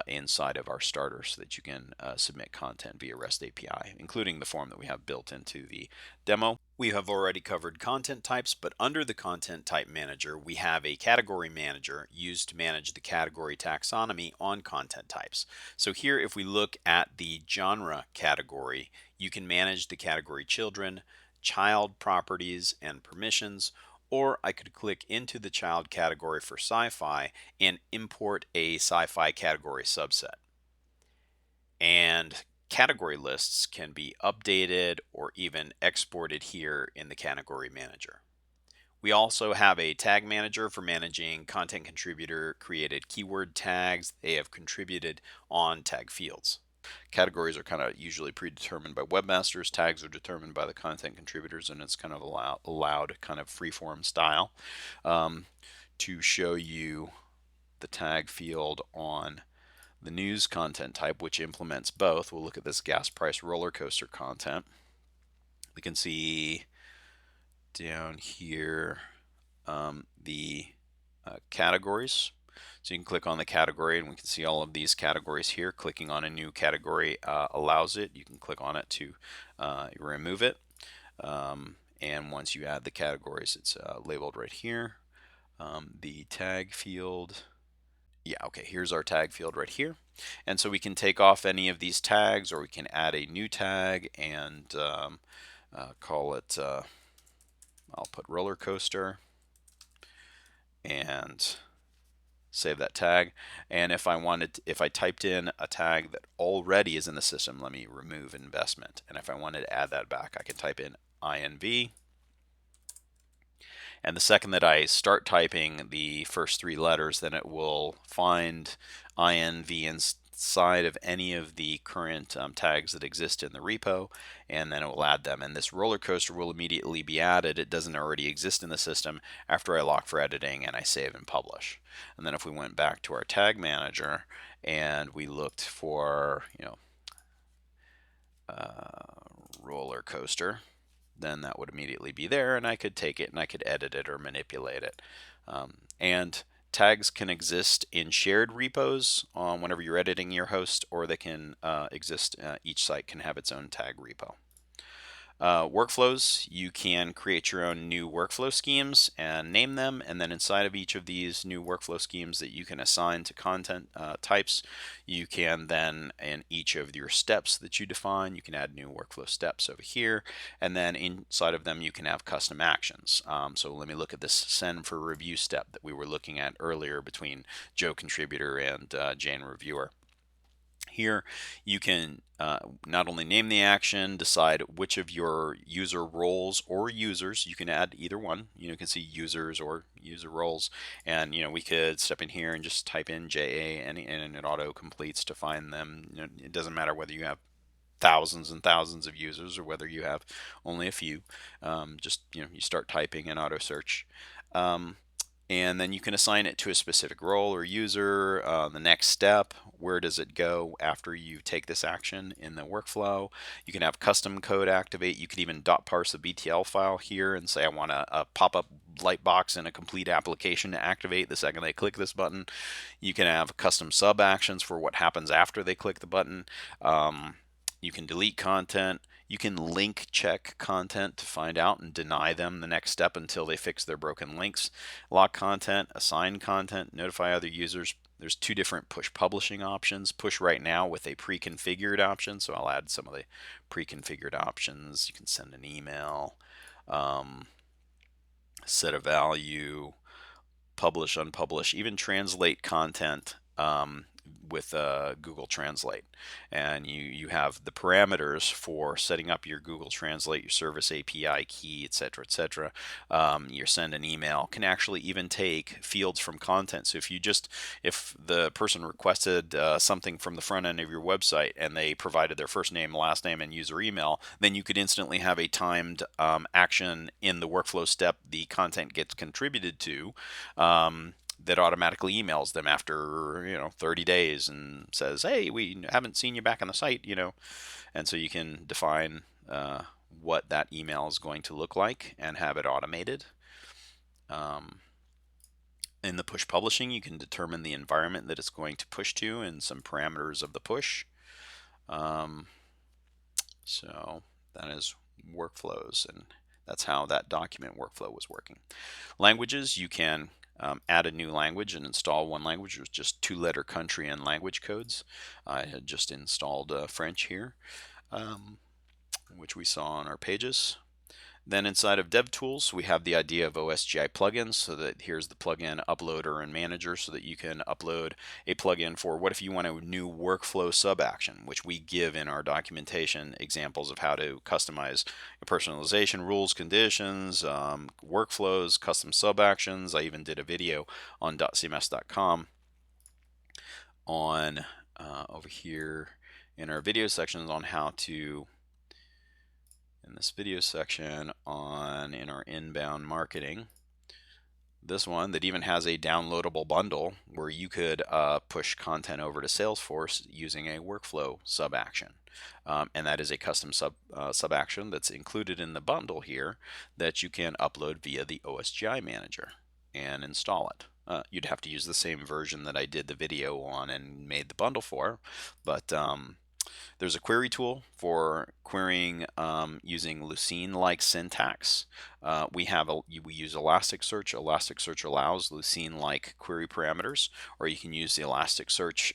Speaker 1: inside of our starter, so that you can submit content via REST API, including the form that we have built into the demo. We have already covered content types, but under the content type manager, we have a category manager used to manage the category taxonomy on content types. So here, if we look at the genre category, you can manage the category children, child properties and permissions, or I could click into the child category for sci-fi and import a sci-fi category subset. And category lists can be updated or even exported here in the category manager. We also have a tag manager for managing content contributor created keyword tags they have contributed on tag fields. Categories are kind of usually predetermined by webmasters. Tags are determined by the content contributors, and it's kind of allowed kind of freeform style. To show you the tag field on the news content type, which implements both, we'll look at this gas price roller coaster content. We can see down here the categories. So you can click on the category, and we can see all of these categories here. Clicking on a new category allows it. You can click on it to remove it. And once you add the categories, it's labeled right here. The tag field. Yeah, okay, here's our tag field right here. And so we can take off any of these tags, or we can add a new tag and call it, I'll put roller coaster, and save that tag. And if I typed in a tag that already is in the system, let me remove investment. And if I wanted to add that back, I can type in INV. And the second that I start typing the first three letters, then it will find INV inside of any of the current tags that exist in the repo, and then it will add them. And this roller coaster will immediately be added. It doesn't already exist in the system after I lock for editing and I save and publish. And then if we went back to our tag manager and we looked for, roller coaster, then that would immediately be there, and I could take it and I could edit it or manipulate it. And tags can exist in shared repos whenever you're editing your host, or they can exist, each site can have its own tag repo. Workflows, you can create your own new workflow schemes and name them, and then inside of each of these new workflow schemes that you can assign to content types, you can then, in each of your steps that you define, you can add new workflow steps over here, and then inside of them you can have custom actions. So let me look at this send for review step that we were looking at earlier between Joe contributor and Jane reviewer. Here you can not only name the action, decide which of your user roles or users, you can add either one. You can see users or user roles, and we could step in here and just type in JA and it auto completes to find them. It doesn't matter whether you have thousands and thousands of users or whether you have only a few. Just you start typing and auto search. And then you can assign it to a specific role or user. The next step, where does it go after you take this action in the workflow? You can have custom code activate. You could even .parse a BTL file here and say I want a pop-up light box in a complete application to activate the second they click this button. You can have custom sub actions for what happens after they click the button. You can delete content. You can link check content to find out and deny them the next step until they fix their broken links. Lock content, assign content, notify other users. There's two different push publishing options. Push right now with a pre-configured option. So I'll add some of the pre-configured options. You can send an email, set a value, publish, unpublish, even translate content with Google Translate. And you have the parameters for setting up your Google Translate, your service API key, etc., etc. Your send an email can actually even take fields from content. So if the person requested something from the front end of your website and they provided their first name, last name, and user email, then you could instantly have a timed action in the workflow step the content gets contributed to. That automatically emails them after 30 days and says, hey, we haven't seen you back on the site, and so you can define what that email is going to look like and have it automated. In the push publishing, you can determine the environment that it's going to push to and some parameters of the push. So that is workflows, and that's how that document workflow was working. Languages, you can add a new language and install one language with just 2-letter country and language codes. I had just installed French here, which we saw on our pages. Then inside of DevTools, we have the idea of OSGI plugins, so that here's the plugin uploader and manager, so that you can upload a plugin for what if you want a new workflow sub action, which we give in our documentation examples of how to customize personalization, rules, conditions, workflows, custom sub actions. I even did a video on dotCMS.com on over here in our video sections on how to, in this video section in our inbound marketing, this one that even has a downloadable bundle where you could push content over to Salesforce using a workflow sub action. And that is a custom sub action that's included in the bundle here that you can upload via the OSGI manager and install it. You'd have to use the same version that I did the video on and made the bundle for, but there's a query tool for querying using Lucene-like syntax. We use Elasticsearch. Elasticsearch allows Lucene-like query parameters, or you can use the Elasticsearch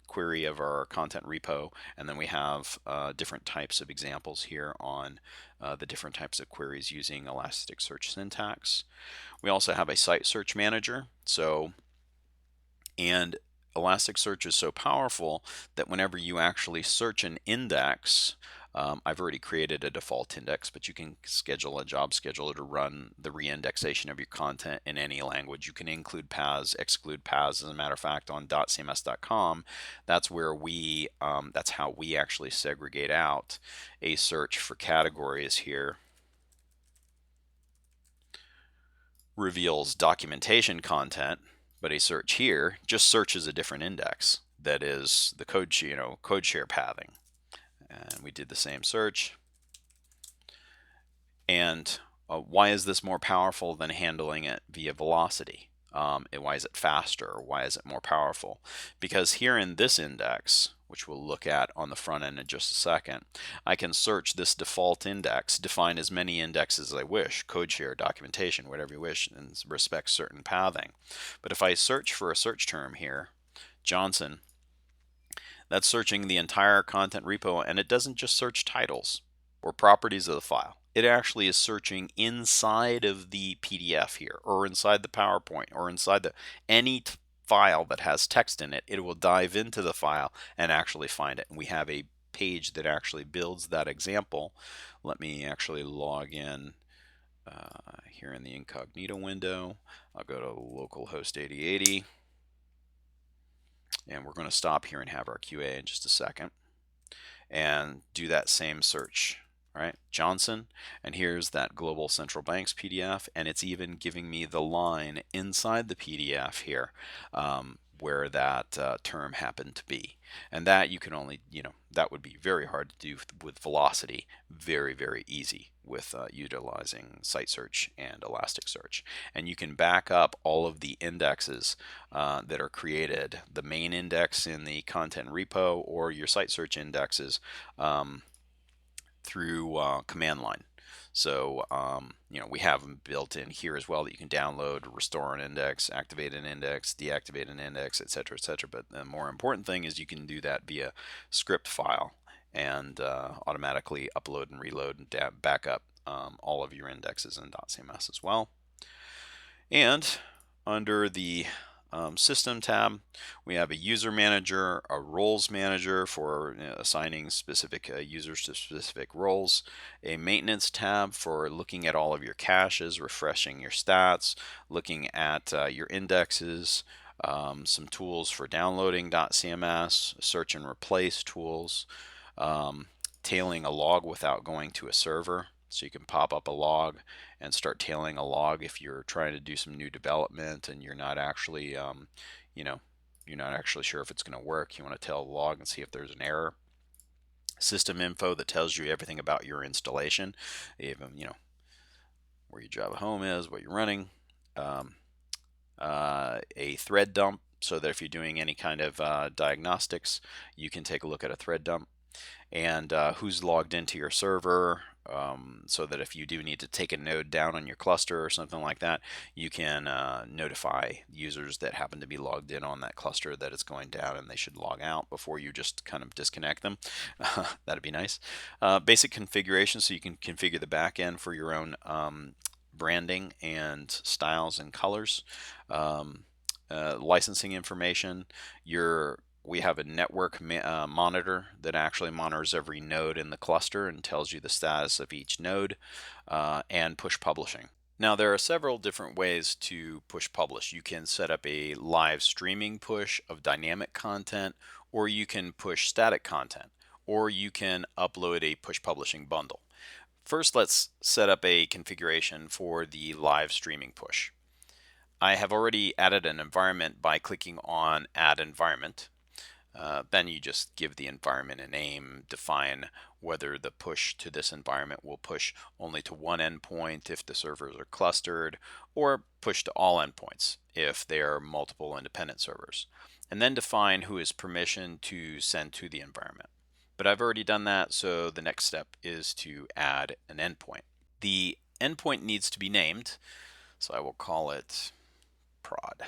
Speaker 1: query of our content repo, and then we have different types of examples here on the different types of queries using Elasticsearch syntax. We also have a site search manager. And Elasticsearch is so powerful that whenever you actually search an index, I've already created a default index, but you can schedule a job scheduler to run the reindexation of your content in any language. You can include paths, exclude paths. As a matter of fact, on dotcms.com, that's where that's how we actually segregate out a search for categories here. Reveals documentation content, but a search here just searches a different index that is the code share pathing. And we did the same search. And why is this more powerful than handling it via velocity? Why is it faster? Why is it more powerful? Because here in this index, which we'll look at on the front end in just a second. I can search this default index, define as many indexes as I wish, code share, documentation, whatever you wish, and respect certain pathing. But if I search for a search term here, Johnson, that's searching the entire content repo, and it doesn't just search titles or properties of the file. It actually is searching inside of the PDF here, or inside the PowerPoint, or inside any file that has text in it. It will dive into the file and actually find it. And we have a page that actually builds that example. Let me actually log in here in the incognito window. I'll go to localhost 8080. And we're going to stop here and have our QA in just a second and do that same search. All right, Johnson, and here's that Global Central Banks PDF, and it's even giving me the line inside the PDF here where that term happened to be. And that you can only, that would be very hard to do with Velocity. Very, very easy with utilizing site search and Elasticsearch. And you can back up all of the indexes that are created, the main index in the content repo or your site search indexes through command line. So, we have them built in here as well that you can download, restore an index, activate an index, deactivate an index, etc., etc. But the more important thing is you can do that via script file and automatically upload and reload and back up all of your indexes in dotCMS as well. And under the System tab, we have a user manager, a roles manager for assigning specific users to specific roles, a maintenance tab for looking at all of your caches, refreshing your stats, looking at your indexes, some tools for downloading dotCMS, search and replace tools, tailing a log without going to a server. So you can pop up a log and start tailing a log if you're trying to do some new development and you're not actually, you're not actually sure if it's going to work. You want to tail the log and see if there's an error. System info that tells you everything about your installation, even where your Java home is, what you're running. A thread dump, so that if you're doing any kind of diagnostics, you can take a look at a thread dump. And who's logged into your server, so that if you do need to take a node down on your cluster or something like that, you can notify users that happen to be logged in on that cluster that it's going down and they should log out before you just kind of disconnect them. That'd be nice. Basic configuration, so you can configure the back end for your own branding and styles and colors. Licensing information, we have a network monitor that actually monitors every node in the cluster and tells you the status of each node, and push publishing. Now, there are several different ways to push publish. You can set up a live streaming push of dynamic content, or you can push static content, or you can upload a push publishing bundle. First, let's set up a configuration for the live streaming push. I have already added an environment by clicking on Add Environment. Then you just give the environment a name, define whether the push to this environment will push only to one endpoint if the servers are clustered, or push to all endpoints if they are multiple independent servers. And then define who is permissioned to send to the environment. But I've already done that, so the next step is to add an endpoint. The endpoint needs to be named, so I will call it prod.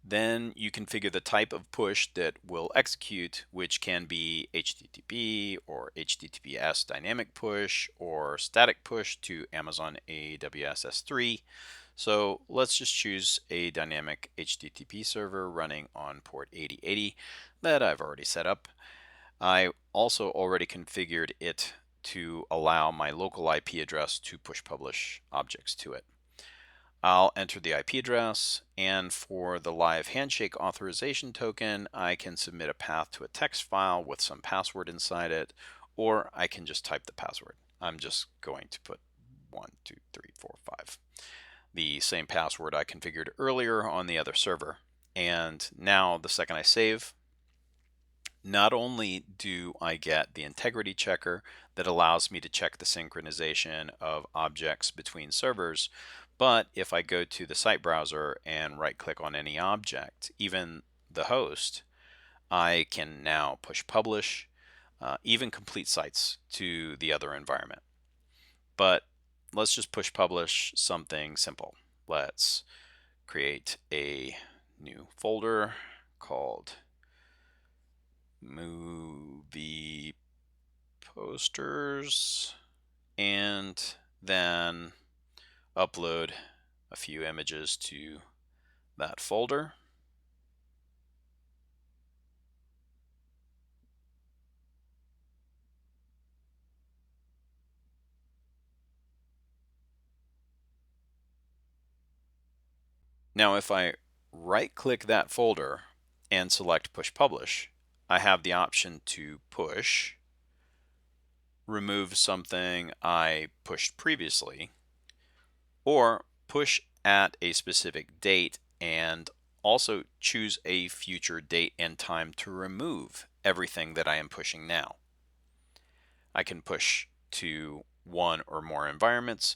Speaker 1: Then you configure the type of push that will execute, which can be HTTP or HTTPS dynamic push or static push to Amazon AWS S3. So let's just choose a dynamic HTTP server running on port 8080 that I've already set up. I also already configured it to allow my local IP address to push publish objects to it. I'll enter the IP address, and for the live handshake authorization token, I can submit a path to a text file with some password inside it, or I can just type the password. I'm just going to put 1, 2, 3, 4, 5. The same password I configured earlier on the other server. And now the second I save, not only do I get the integrity checker that allows me to check the synchronization of objects between servers, but if I go to the site browser and right click on any object, even the host, I can now push publish, even complete sites to the other environment. But let's just push publish something simple. Let's create a new folder called movie posters and then upload a few images to that folder. Now, if I right-click that folder and select Push Publish, I have the option to push, remove something I pushed previously, or push at a specific date and also choose a future date and time to remove everything that I am pushing now. I can push to one or more environments,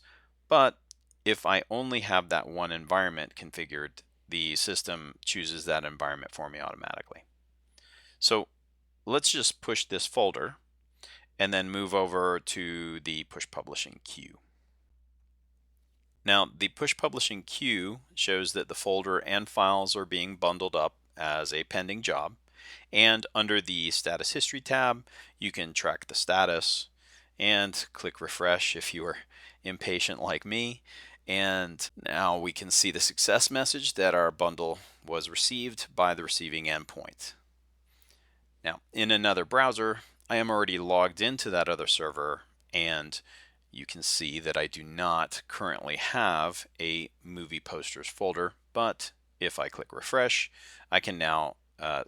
Speaker 1: but if I only have that one environment configured, the system chooses that environment for me automatically. So let's just push this folder and then move over to the push publishing queue. Now, the push publishing queue shows that the folder and files are being bundled up as a pending job. And under the status history tab, you can track the status and click refresh if you are impatient like me. And now we can see the success message that our bundle was received by the receiving endpoint. Now, in another browser, I am already logged into that other server, and you can see that I do not currently have a movie posters folder, but if I click refresh, I can now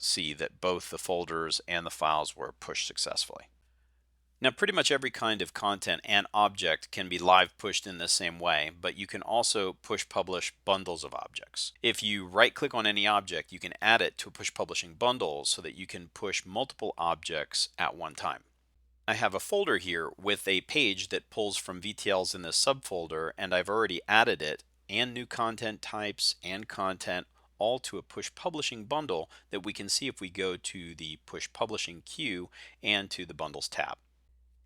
Speaker 1: see that both the folders and the files were pushed successfully. Now, pretty much every kind of content and object can be live pushed in the same way, but you can also push publish bundles of objects. If you right click on any object, you can add it to a push publishing bundle so that you can push multiple objects at one time. I have a folder here with a page that pulls from VTLs in this subfolder, and I've already added it and new content types and content all to a push publishing bundle that we can see if we go to the push publishing queue and to the bundles tab.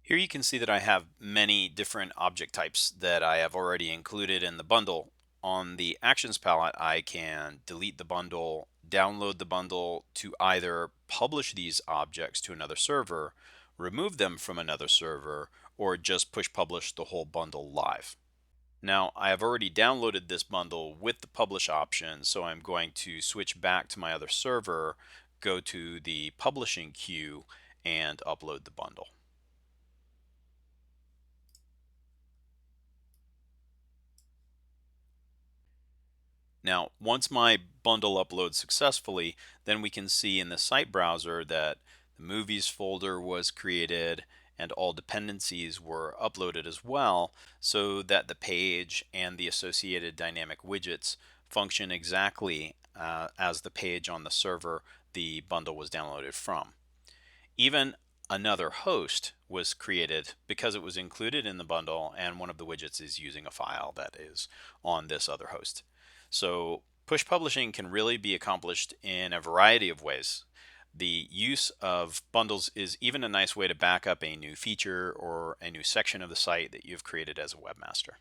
Speaker 1: Here you can see that I have many different object types that I have already included in the bundle. On the actions palette, I can delete the bundle, download the bundle to either publish these objects to another server, remove them from another server, or just push publish the whole bundle live. Now, I have already downloaded this bundle with the publish option, so I'm going to switch back to my other server, go to the publishing queue, and upload the bundle. Now, once my bundle uploads successfully, then we can see in the site browser that the movies folder was created and all dependencies were uploaded as well, so that the page and the associated dynamic widgets function exactly as the page on the server the bundle was downloaded from. Even another host was created because it was included in the bundle, and one of the widgets is using a file that is on this other host. So push publishing can really be accomplished in a variety of ways. The use of bundles is even a nice way to back up a new feature or a new section of the site that you've created as a webmaster.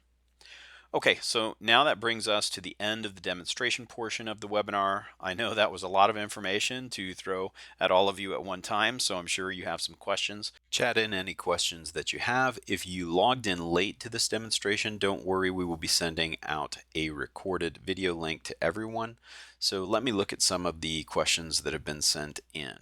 Speaker 1: Okay, so now that brings us to the end of the demonstration portion of the webinar. I know that was a lot of information to throw at all of you at one time, so I'm sure you have some questions. Chat in any questions that you have. If you logged in late to this demonstration, don't worry, we will be sending out a recorded video link to everyone. So let me look at some of the questions that have been sent in.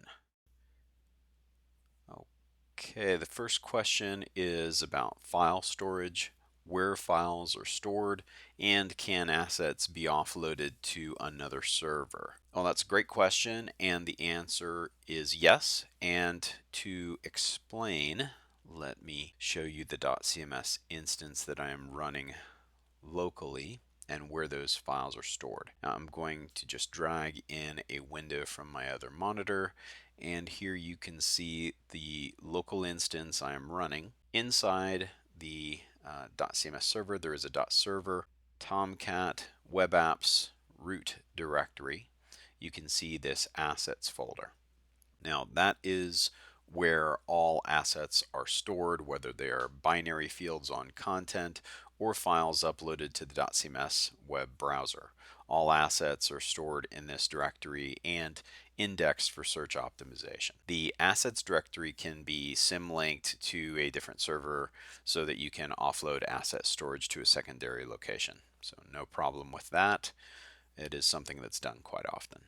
Speaker 1: Okay, the first question is about file storage, where files are stored, and can assets be offloaded to another server? Well, that's a great question, and the answer is yes. And to explain, let me show you the dotCMS instance that I am running locally and where those files are stored. Now I'm going to just drag in a window from my other monitor, and here you can see the local instance I am running. Inside the dotCMS server, there is a .server, Tomcat, web apps, root directory. You can see this assets folder. Now, that is where all assets are stored, whether they are binary fields on content or files uploaded to the dotCMS web browser. All assets are stored in this directory and indexed for search optimization. The assets directory can be symlinked to a different server so that you can offload asset storage to a secondary location. So no problem with that. It is something that's done quite often.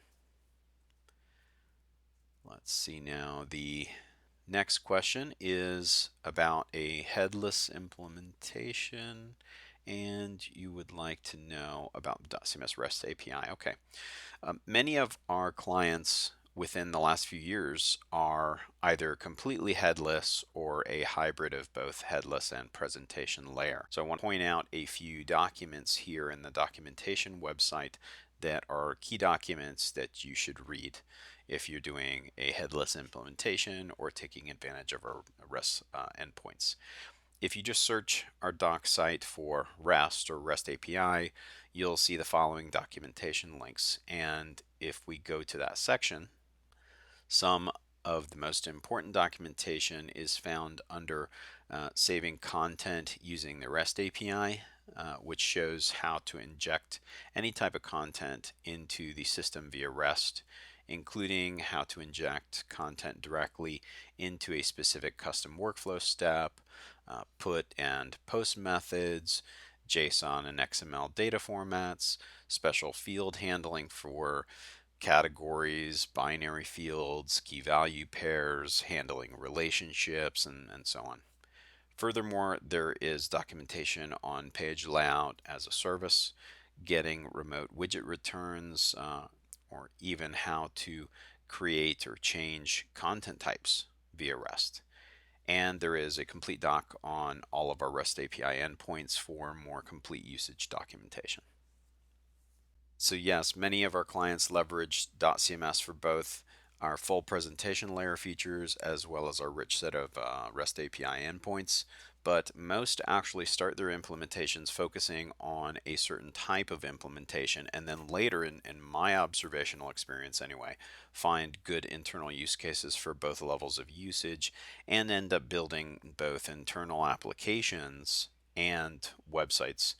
Speaker 1: Let's see now. The next question is about a headless implementation, and you would like to know about dotCMS REST API. Okay. Many of our clients within the last few years are either completely headless or a hybrid of both headless and presentation layer. So I want to point out a few documents here in the documentation website that are key documents that you should read if you're doing a headless implementation or taking advantage of our REST endpoints. If you just search our doc site for REST or REST API, you'll see the following documentation links. And if we go to that section, some of the most important documentation is found under saving content using the REST API, which shows how to inject any type of content into the system via REST, including how to inject content directly into a specific custom workflow step, put and post methods, JSON and XML data formats, special field handling for categories, binary fields, key value pairs, handling relationships, and so on. Furthermore, there is documentation on page layout as a service, getting remote widget returns, or even how to create or change content types via REST. And there is a complete doc on all of our REST API endpoints for more complete usage documentation. So yes, many of our clients leverage dotCMS for both our full presentation layer features as well as our rich set of REST API endpoints, but most actually start their implementations focusing on a certain type of implementation, and then later, in my observational experience anyway, find good internal use cases for both levels of usage and end up building both internal applications and websites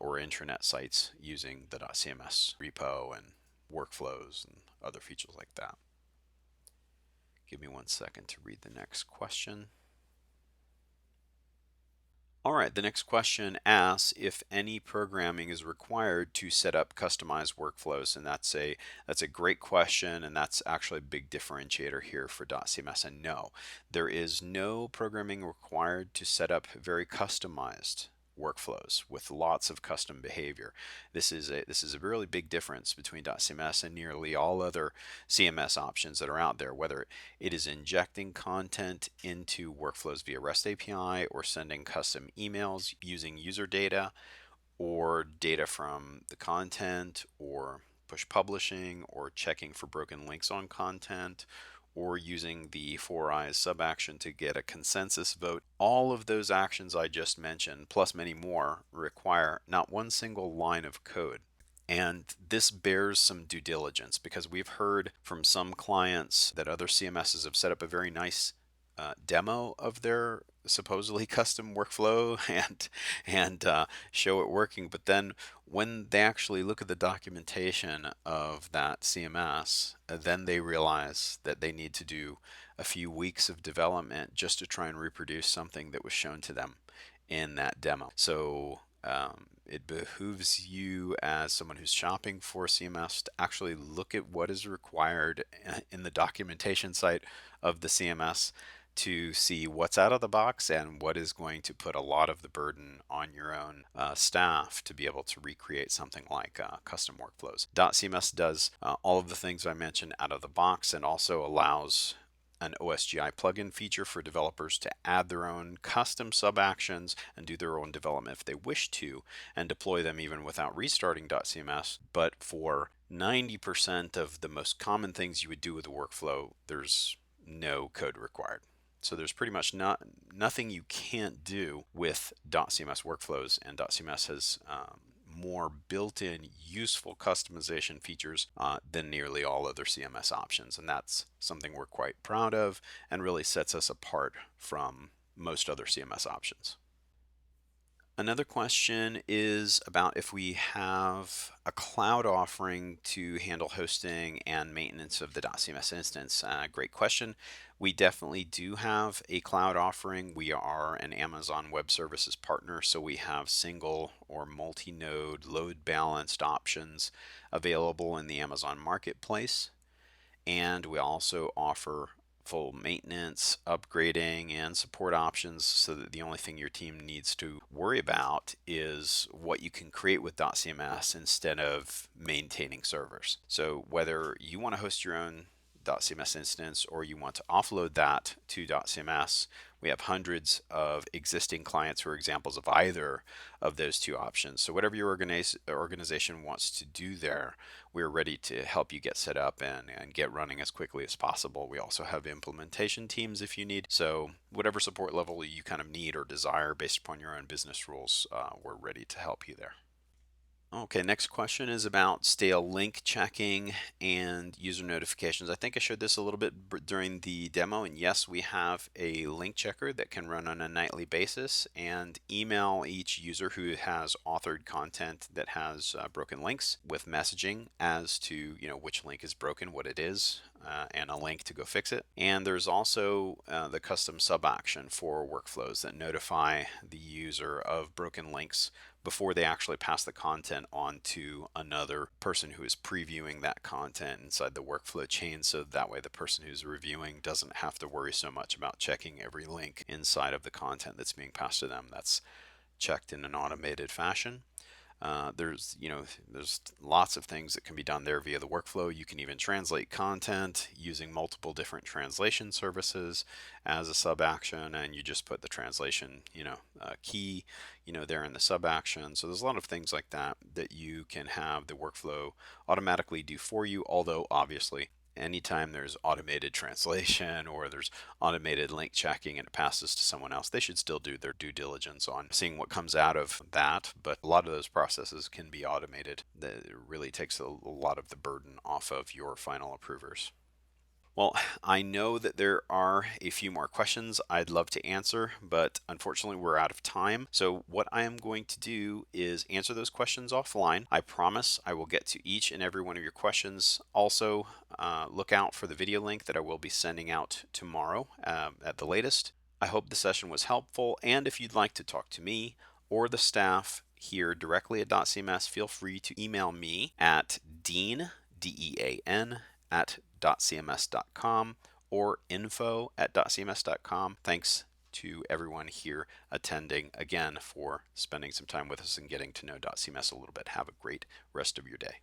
Speaker 1: or intranet sites using the .cms repo and workflows and other features like that. Give me 1 second to read the next question. All right, the next question asks if any programming is required to set up customized workflows, and that's a great question, and that's actually a big differentiator here for dotCMS. And no, there is no programming required to set up very customized workflows with lots of custom behavior. This is a really big difference between dotCMS and nearly all other CMS options that are out there, whether it is injecting content into workflows via REST API or sending custom emails using user data or data from the content or push publishing or checking for broken links on content or using the 4eyes sub action to get a consensus vote. All of those actions I just mentioned, plus many more, require not one single line of code. And this bears some due diligence because we've heard from some clients that other CMSs have set up a very nice demo of their supposedly custom workflow and show it working. But then when they actually look at the documentation of that CMS, then they realize that they need to do a few weeks of development just to try and reproduce something that was shown to them in that demo. So it behooves you as someone who's shopping for CMS to actually look at what is required in the documentation site of the CMS to see what's out of the box and what is going to put a lot of the burden on your own staff to be able to recreate something like custom workflows. dotCMS does all of the things I mentioned out of the box and also allows an OSGI plugin feature for developers to add their own custom sub-actions and do their own development if they wish to, and deploy them even without restarting dotCMS. But for 90% of the most common things you would do with a workflow, there's no code required. So there's pretty much nothing you can't do with dotCMS workflows, and dotCMS has more built-in useful customization features than nearly all other CMS options. And that's something we're quite proud of and really sets us apart from most other CMS options. Another question is about if we have a cloud offering to handle hosting and maintenance of the dotCMS instance. Great question. We definitely do have a cloud offering. We are an Amazon Web Services partner, so we have single or multi-node load balanced options available in the Amazon Marketplace. And we also offer full maintenance, upgrading, and support options so that the only thing your team needs to worry about is what you can create with dotCMS instead of maintaining servers. So whether you want to host your own dotCMS instance or you want to offload that to dotCMS, we have hundreds of existing clients who are examples of either of those two options. So whatever your organization wants to do there, we're ready to help you get set up and get running as quickly as possible. We also have implementation teams if you need. So whatever support level you kind of need or desire based upon your own business rules, we're ready to help you there. Okay, next question is about stale link checking and user notifications. I think I showed this a little bit during the demo, and yes, we have a link checker that can run on a nightly basis and email each user who has authored content that has broken links with messaging as to which link is broken, what it is, and a link to go fix it. And there's also the custom sub action for workflows that notify the user of broken links before they actually pass the content on to another person who is previewing that content inside the workflow chain, so that way the person who's reviewing doesn't have to worry so much about checking every link inside of the content that's being passed to them. That's checked in an automated fashion. There's lots of things that can be done there via the workflow. You can even translate content using multiple different translation services as a sub action, and you just put the translation, key, there in the sub action. So there's a lot of things like that that you can have the workflow automatically do for you. Although obviously, anytime there's automated translation or there's automated link checking and it passes to someone else, they should still do their due diligence on seeing what comes out of that. But a lot of those processes can be automated. That really takes a lot of the burden off of your final approvers. Well, I know that there are a few more questions I'd love to answer, but unfortunately we're out of time. So what I am going to do is answer those questions offline. I promise I will get to each and every one of your questions. Also, look out for the video link that I will be sending out tomorrow at the latest. I hope the session was helpful, and if you'd like to talk to me or the staff here directly at dotCMS, feel free to email me at dean, DEAN, at dotcms.com or info@dotcms.com. Thanks to everyone here attending again for spending some time with us and getting to know dotCMS a little bit. Have a great rest of your day.